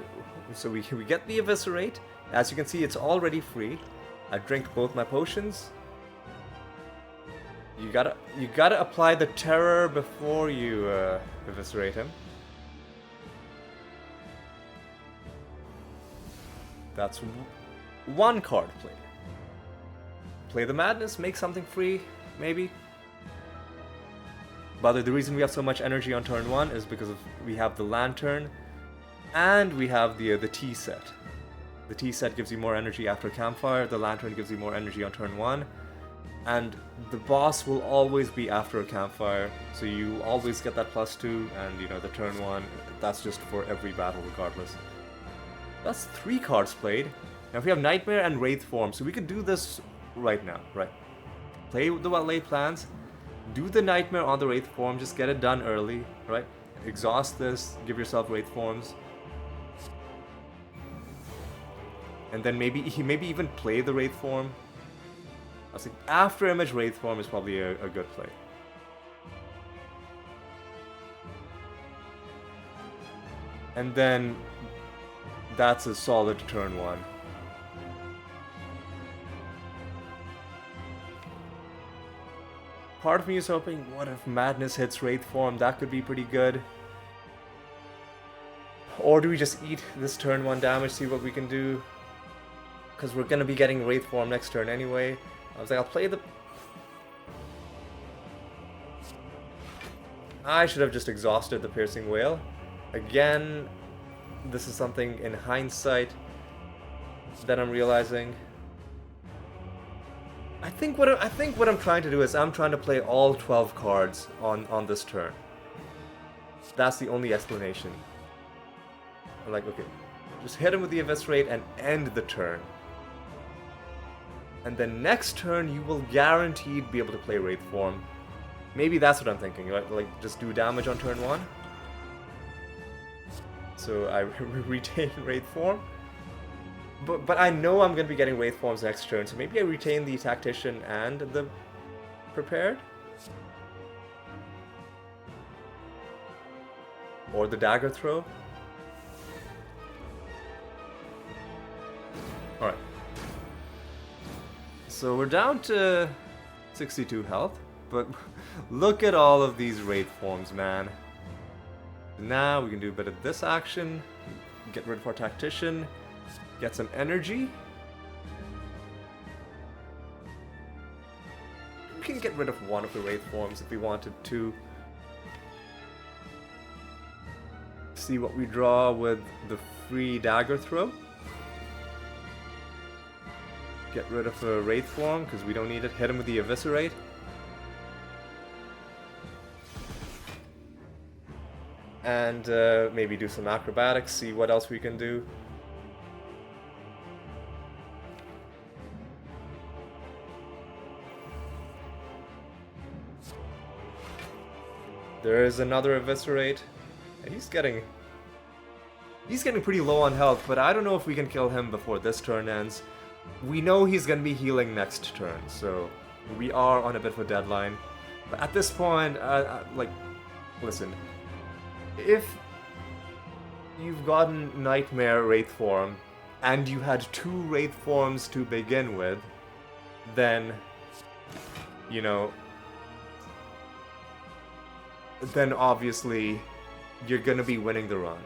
So we get the Eviscerate. As you can see, it's already free. I drink both my potions. You gotta apply the Terror before you Eviscerate him. That's one card played. Play the Madness, make something free, maybe. But the reason we have so much energy on turn 1 is because we have the Lantern, and we have the Tea set. The Tea set gives you more energy after Campfire, the Lantern gives you more energy on turn 1, and the boss will always be after a Campfire, so you always get that +2, and you know, the turn 1, that's just for every battle regardless. That's 3 cards played. Now if we have Nightmare and Wraith Form, so we could do this right now, right? Play the well-laid plans, do the Nightmare on the Wraith Form, just get it done early, right? Exhaust this, give yourself Wraith Forms. And then maybe even play the Wraith Form. I was like, After Image Wraith Form is probably a good play. And then that's a solid turn 1. Part of me is hoping, what if Madness hits Wraith Form? That could be pretty good. Or do we just eat this turn 1 damage, see what we can do? Because we're going to be getting Wraith Form next turn anyway. I was like, I'll play the... I should have just exhausted the Piercing Whale. Again, this is something in hindsight that I'm realizing. I think what I'm trying to do is I'm trying to play all 12 cards on this turn. That's the only explanation. I'm like, okay, just hit him with the Eviscerate and end the turn. And then next turn you will guaranteed be able to play Wraith Form. Maybe that's what I'm thinking, right? Like just do damage on turn 1. So I retain Wraith Form. But I know I'm going to be getting Wraith Forms next turn, so maybe I retain the Tactician and the Prepared? Or the Dagger Throw? Alright. So we're down to 62 health, but look at all of these Wraith forms, man. Now we can do a bit of this action, get rid of our Tactician, get some energy. We can get rid of one of the Wraith forms if we wanted to. See what we draw with the free dagger throw. Get rid of a Wraith form because we don't need it. Hit him with the Eviscerate. And maybe do some acrobatics, see what else we can do. There is another Eviscerate. He's getting pretty low on health, but I don't know if we can kill him before this turn ends. We know he's gonna be healing next turn, so we are on a bit of a deadline. But at this point, like, listen, if you've gotten Nightmare Wraith form and you had 2 Wraith forms to begin with, then, you know, then obviously you're gonna be winning the run.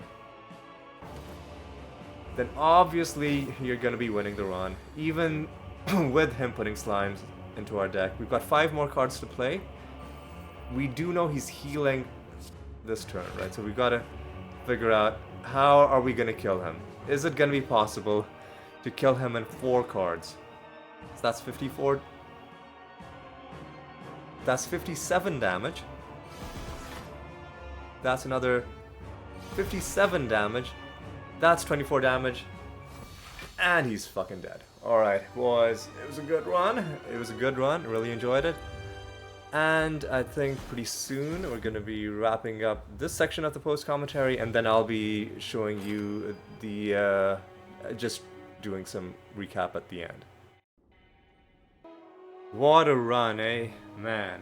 Then obviously you're gonna be winning the run, even with him putting slimes into our deck. We've got 5 more cards to play. We do know he's healing this turn, right? So we've got to figure out how are we gonna kill him. Is it gonna be possible to kill him in 4 cards? So that's 54. That's 57 damage. That's another 57 damage. That's 24 damage. And he's fucking dead. Alright, boys. It was a good run. It was a good run. Really enjoyed it. And I think pretty soon we're going to be wrapping up this section of the post-commentary, and then I'll be showing you the... just doing some recap at the end. What a run, eh? Man.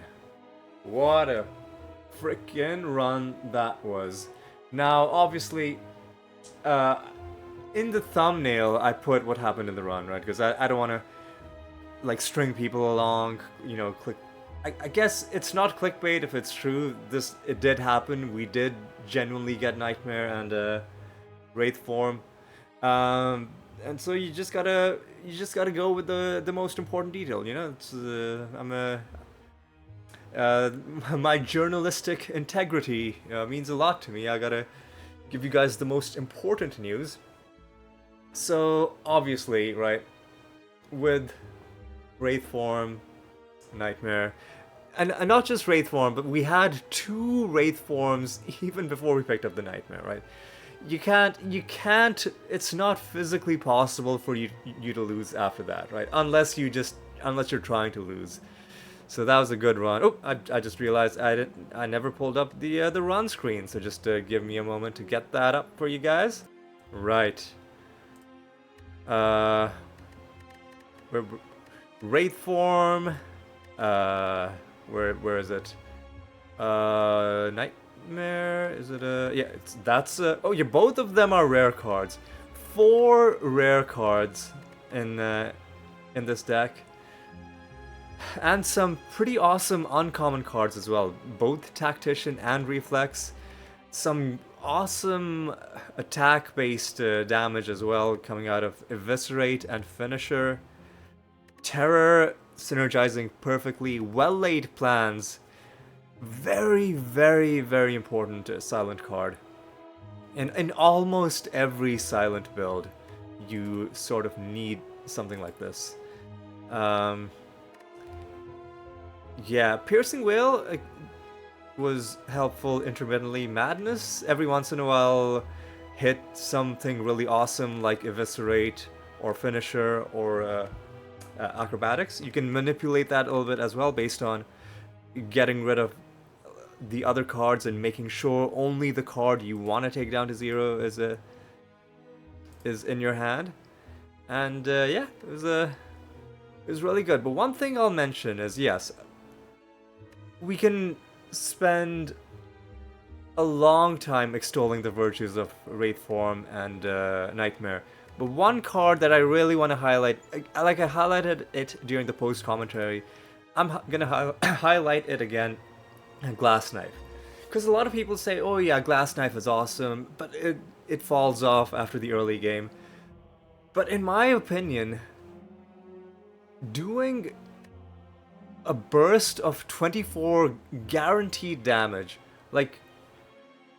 What a freaking run that was. Now, obviously, in the thumbnail, I put what happened in the run, right? Because I don't want to, like, string people along, you know, click. I guess it's not clickbait if it's true. It did happen. We did genuinely get Nightmare and Wraith form. And so you just gotta go with the most important detail, you know? It's, my journalistic integrity means a lot to me. I gotta give you guys the most important news. So, obviously, right, with Wraith form, Nightmare, and not just Wraith form, but we had 2 Wraith forms even before we picked up the Nightmare, right? You can't, it's not physically possible for you to lose after that, right? Unless you're trying to lose. So that was a good run. Oh, I just realized I never pulled up the run screen, so just give me a moment to get that up for you guys. Right. Wraith form. Where is it? Nightmare. Is it yeah? Oh yeah, both of them are rare cards. 4 rare cards in this deck. And some pretty awesome uncommon cards as well. Both Tactician and Reflex. Some awesome attack-based damage as well, coming out of Eviscerate and Finisher. Terror synergizing perfectly. Well-laid plans. Very, very, very important silent card. In almost every silent build, you sort of need something like this. Yeah, Piercing Wail was helpful intermittently. Madness, every once in a while, hit something really awesome like Eviscerate or Finisher or Acrobatics. You can manipulate that a little bit as well based on getting rid of the other cards and making sure only the card you want to take down to 0 is in your hand. And yeah, it was really good. But one thing I'll mention is, yes, we can spend a long time extolling the virtues of Wraith form and Nightmare. But one card that I really want to highlight, like I highlighted it during the post commentary, gonna highlight it again, Glass Knife. Because a lot of people say, oh yeah, Glass Knife is awesome, but it falls off after the early game. But in my opinion, doing a burst of 24 guaranteed damage, like,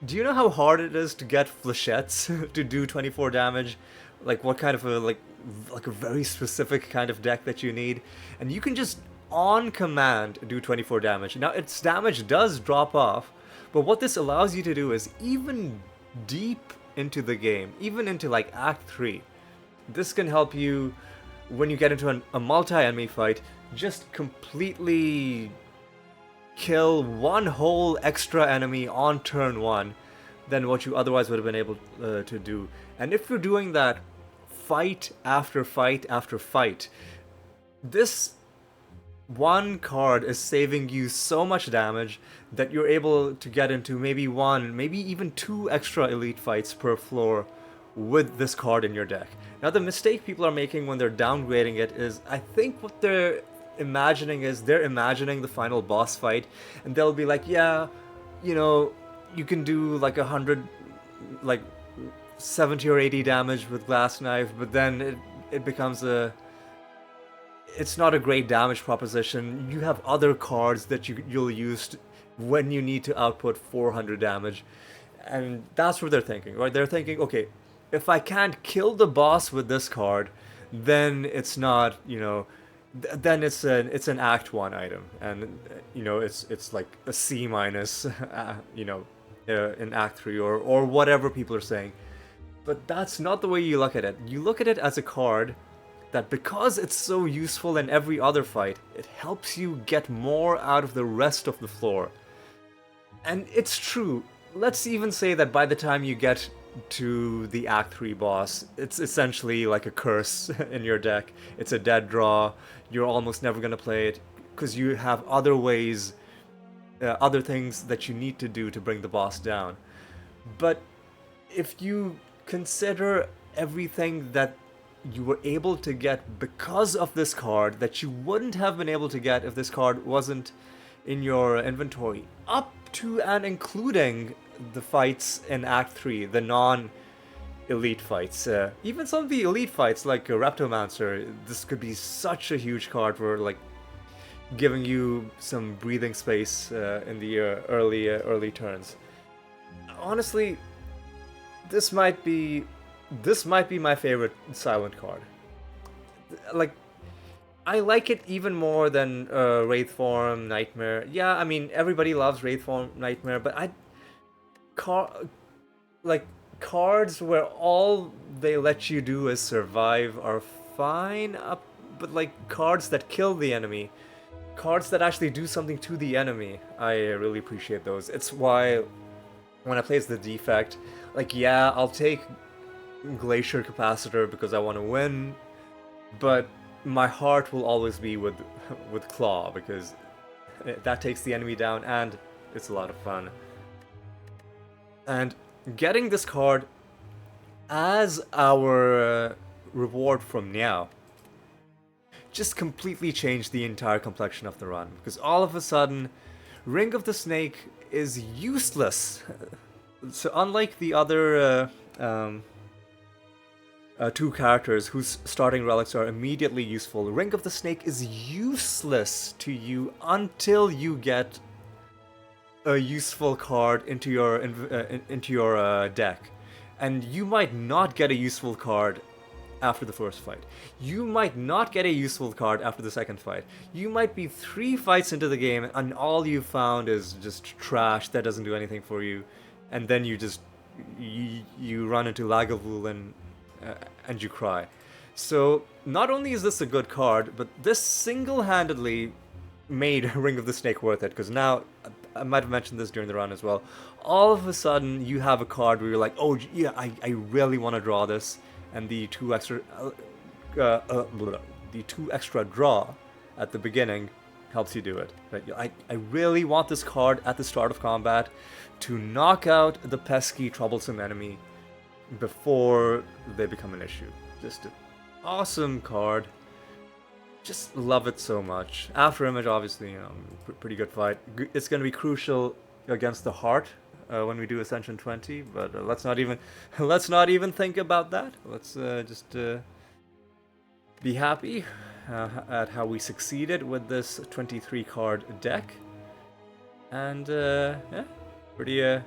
do you know how hard it is to get flechettes to do 24 damage? Like what kind of a like a very specific kind of deck that you need, and you can just on command do 24 damage. Now its damage does drop off, but what this allows you to do is even deep into the game, even into like Act 3, this can help you when you get into a multi-enemy fight, just completely kill one whole extra enemy on turn 1 than what you otherwise would have been able to do. And if you're doing that fight after fight after fight, this one card is saving you so much damage that you're able to get into maybe one, maybe even 2 extra elite fights per floor with this card in your deck. Now the mistake people are making when they're downgrading it is, I think what they're imagining is they're imagining the final boss fight, and they'll be like, yeah, you know, you can do like 100, like 70 or 80 damage with Glass Knife, but then it becomes it's not a great damage proposition. You have other cards that you'll use when you need to output 400 damage, and that's what they're thinking, right? They're thinking, okay, if I can't kill the boss with this card, then it's not, you know, then it's an Act 1 item, and you know it's like a C minus, you know, in Act 3 or whatever people are saying. But that's not the way you look at it. You look at it as a card that, because it's so useful in every other fight, it helps you get more out of the rest of the floor. And it's true. Let's even say that by the time you get to the Act 3 boss, it's essentially like a curse in your deck. It's a dead draw. You're almost never going to play it because you have other ways, other things that you need to do to bring the boss down. But if you consider everything that you were able to get because of this card that you wouldn't have been able to get if this card wasn't in your inventory, up to and including the fights in Act 3, the non-elite fights. Even some of the elite fights like Reptomancer, this could be such a huge card for like giving you some breathing space in the early turns. Honestly, this might be my favorite silent card. Like, I like it even more than Wraithform Nightmare. Yeah, I mean everybody loves Wraithform Nightmare, but cards where all they let you do is survive are fine. But like cards that kill the enemy, cards that actually do something to the enemy, I really appreciate those. It's why when I play as the Defect, like, yeah, I'll take Glacier Capacitor because I want to win, but my heart will always be with Claw because that takes the enemy down and it's a lot of fun. And getting this card as our reward from now just completely changed the entire complexion of the run, because all of a sudden Ring of the Snake is useless. So unlike the other two characters whose starting relics are immediately useful, Ring of the Snake is useless to you until you get a useful card into your deck. And you might not get a useful card after the first fight. You might not get a useful card after the second fight. You might be 3 fights into the game and all you found is just trash that doesn't do anything for you. And then you just you run into Lagavulin and you cry. So not only is this a good card, but this single-handedly made Ring of the Snake worth it, because now, I might have mentioned this during the run as well, all of a sudden you have a card where you're like, oh yeah, I really want to draw this, and the 2 extra draw at the beginning helps you do it. Right? I really want this card at the start of combat to knock out the pesky, troublesome enemy before they become an issue. Just an awesome card. just love it so much. After Image, obviously, you know, pretty good fight. It's going to be crucial against the Heart when we do Ascension 20, but let's not even let's not even think about that. Let's just be happy at how we succeeded with this 23 card deck, and yeah, pretty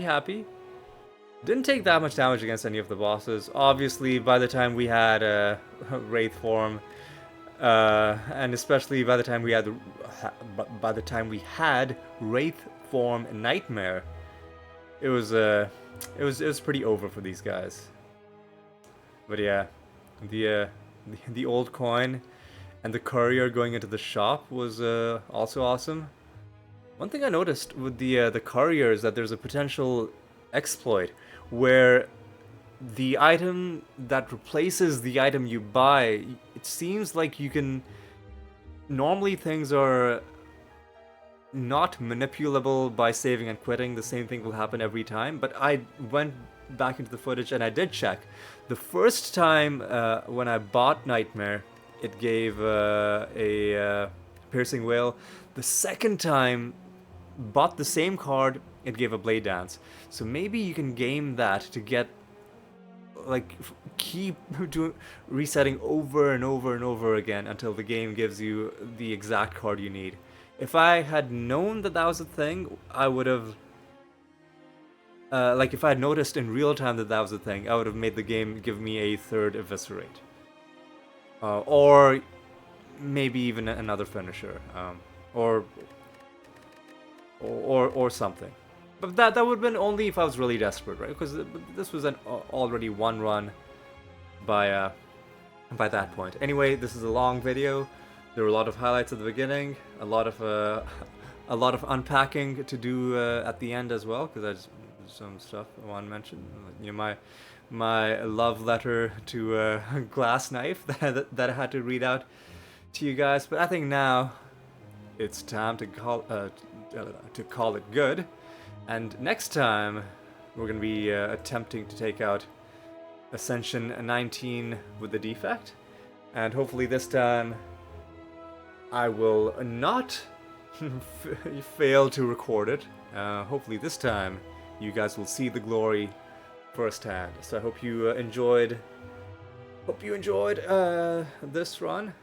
happy. Didn't take that much damage against any of the bosses. Obviously, by the time we had Wraith form, and especially by the time we had Wraith form Nightmare, it was pretty over for these guys. But yeah, the old coin and the courier going into the shop was also awesome. One thing I noticed with the courier is that there's a potential exploit where the item that replaces the item you buy, it seems like you can... Normally things are not manipulable by saving and quitting. The same thing will happen every time, but I went back into the footage and I did check. The first time when I bought Nightmare, it gave a Piercing Wail. The second time, bought the same card, it gave a Blade Dance. So maybe you can game that to get, like, keep resetting over and over and over again until the game gives you the exact card you need. If I had known that that was a thing, I would have... like, if I had noticed in real time that that was a thing, I would have made the game give me a third Eviscerate. Or maybe even another finisher. Or something. But that would have been only if I was really desperate, right? Because this was an already one run by that point. Anyway, this is a long video. There were a lot of highlights at the beginning, a lot of unpacking to do at the end as well, because there's some stuff I want to mention. You know, my love letter to Glass Knife that I had to read out to you guys. But I think now it's time to call it good. And next time we're going to be attempting to take out Ascension 19 with the Defect, and hopefully this time I will not fail to record it. Hopefully this time you guys will see the glory firsthand. So I hope you enjoyed. This run.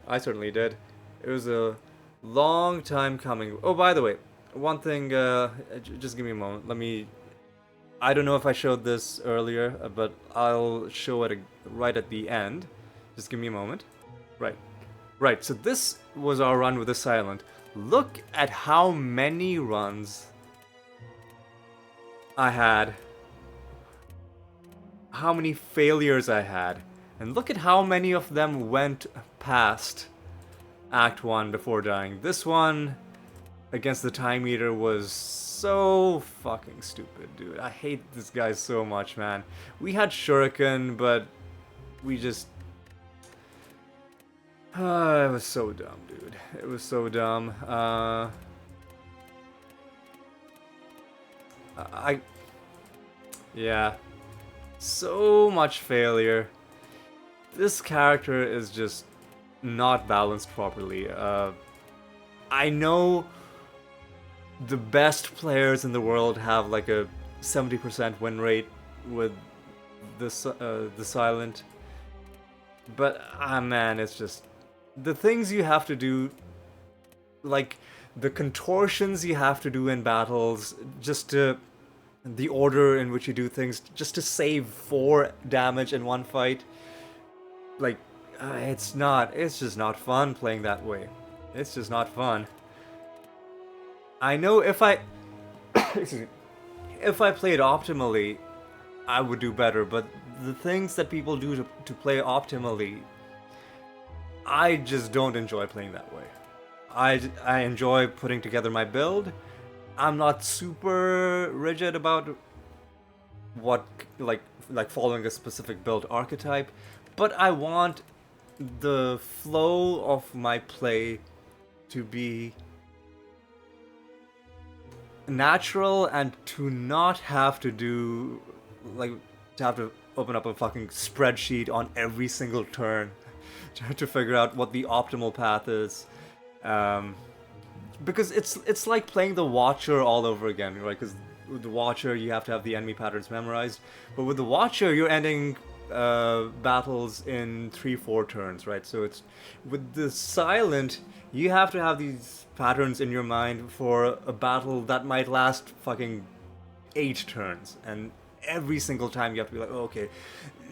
I certainly did. It was a long time coming. Oh, by the way, one thing. Just give me a moment. I don't know if I showed this earlier, but I'll show it right at the end. Just give me a moment. Right, so this was our run with the Silent. Look at how many runs I had. How many failures I had. And look at how many of them went past Act 1 before dying. This one against the Time Eater was so fucking stupid, dude. I hate this guy so much, man. We had Shuriken, but we just... it was so dumb, dude. It was so dumb. Yeah. So much failure. This character is just not balanced properly. I know the best players in the world have like a 70% win rate with the Silent. But, man, it's just... The things you have to do, like the contortions you have to do in battles, just to... The order in which you do things, just to save 4 damage in one fight. Like, it's just not fun playing that way. It's just not fun. I know if I... if I played optimally, I would do better, but the things that people do to play optimally, I just don't enjoy playing that way. I enjoy putting together my build. I'm not super rigid about what, like following a specific build archetype, but I want the flow of my play to be natural and to not have to do, like, to have to open up a fucking spreadsheet on every single turn to figure out what the optimal path is. Because it's like playing the Watcher all over again, right? Because with the Watcher you have to have the enemy patterns memorized, but with the Watcher you're ending battles in 3-4 turns, right? So it's with the Silent you have to have these patterns in your mind for a battle that might last fucking 8 turns, and every single time you have to be like, oh, okay,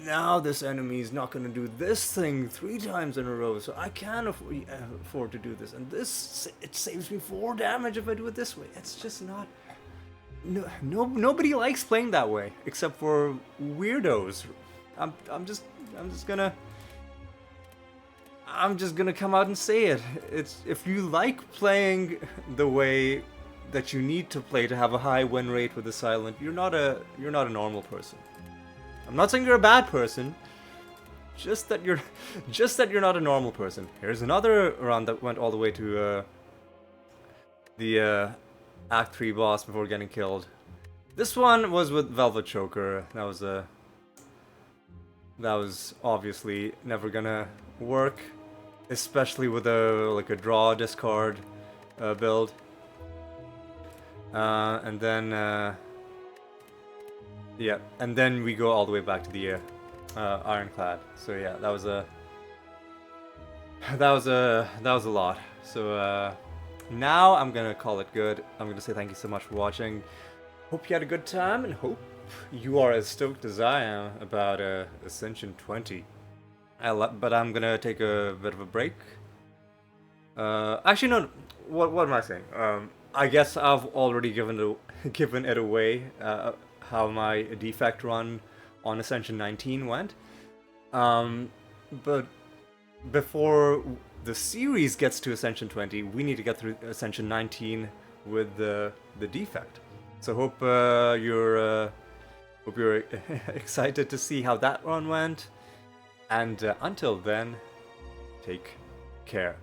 now this enemy is not going to do this thing 3 times in a row, so I can afford to do this, and this, it saves me 4 damage if I do it this way. It's just not... Nobody likes playing that way, except for weirdos. I'm just gonna come out and say it. It's, if you like playing the way that you need to play to have a high win rate with the Silent, you're not a normal person. I'm not saying you're a bad person, just that you're not a normal person. Here's another run that went all the way to the Act 3 boss before getting killed. This one was with Velvet Choker. That was obviously never gonna work, especially with a draw discard build. And then yeah, and then we go all the way back to the Ironclad. So yeah, that was a lot. So now I'm gonna call it good. I'm gonna say thank you so much for watching. Hope you had a good time, and hope you are as stoked as I am about Ascension 20. But I'm gonna take a bit of a break. Actually, no. What am I saying? I guess I've already given it away. How my Defect run on Ascension 19 went. But before the series gets to Ascension 20, we need to get through Ascension 19 with the Defect. So hope you're excited to see how that run went. And until then, take care.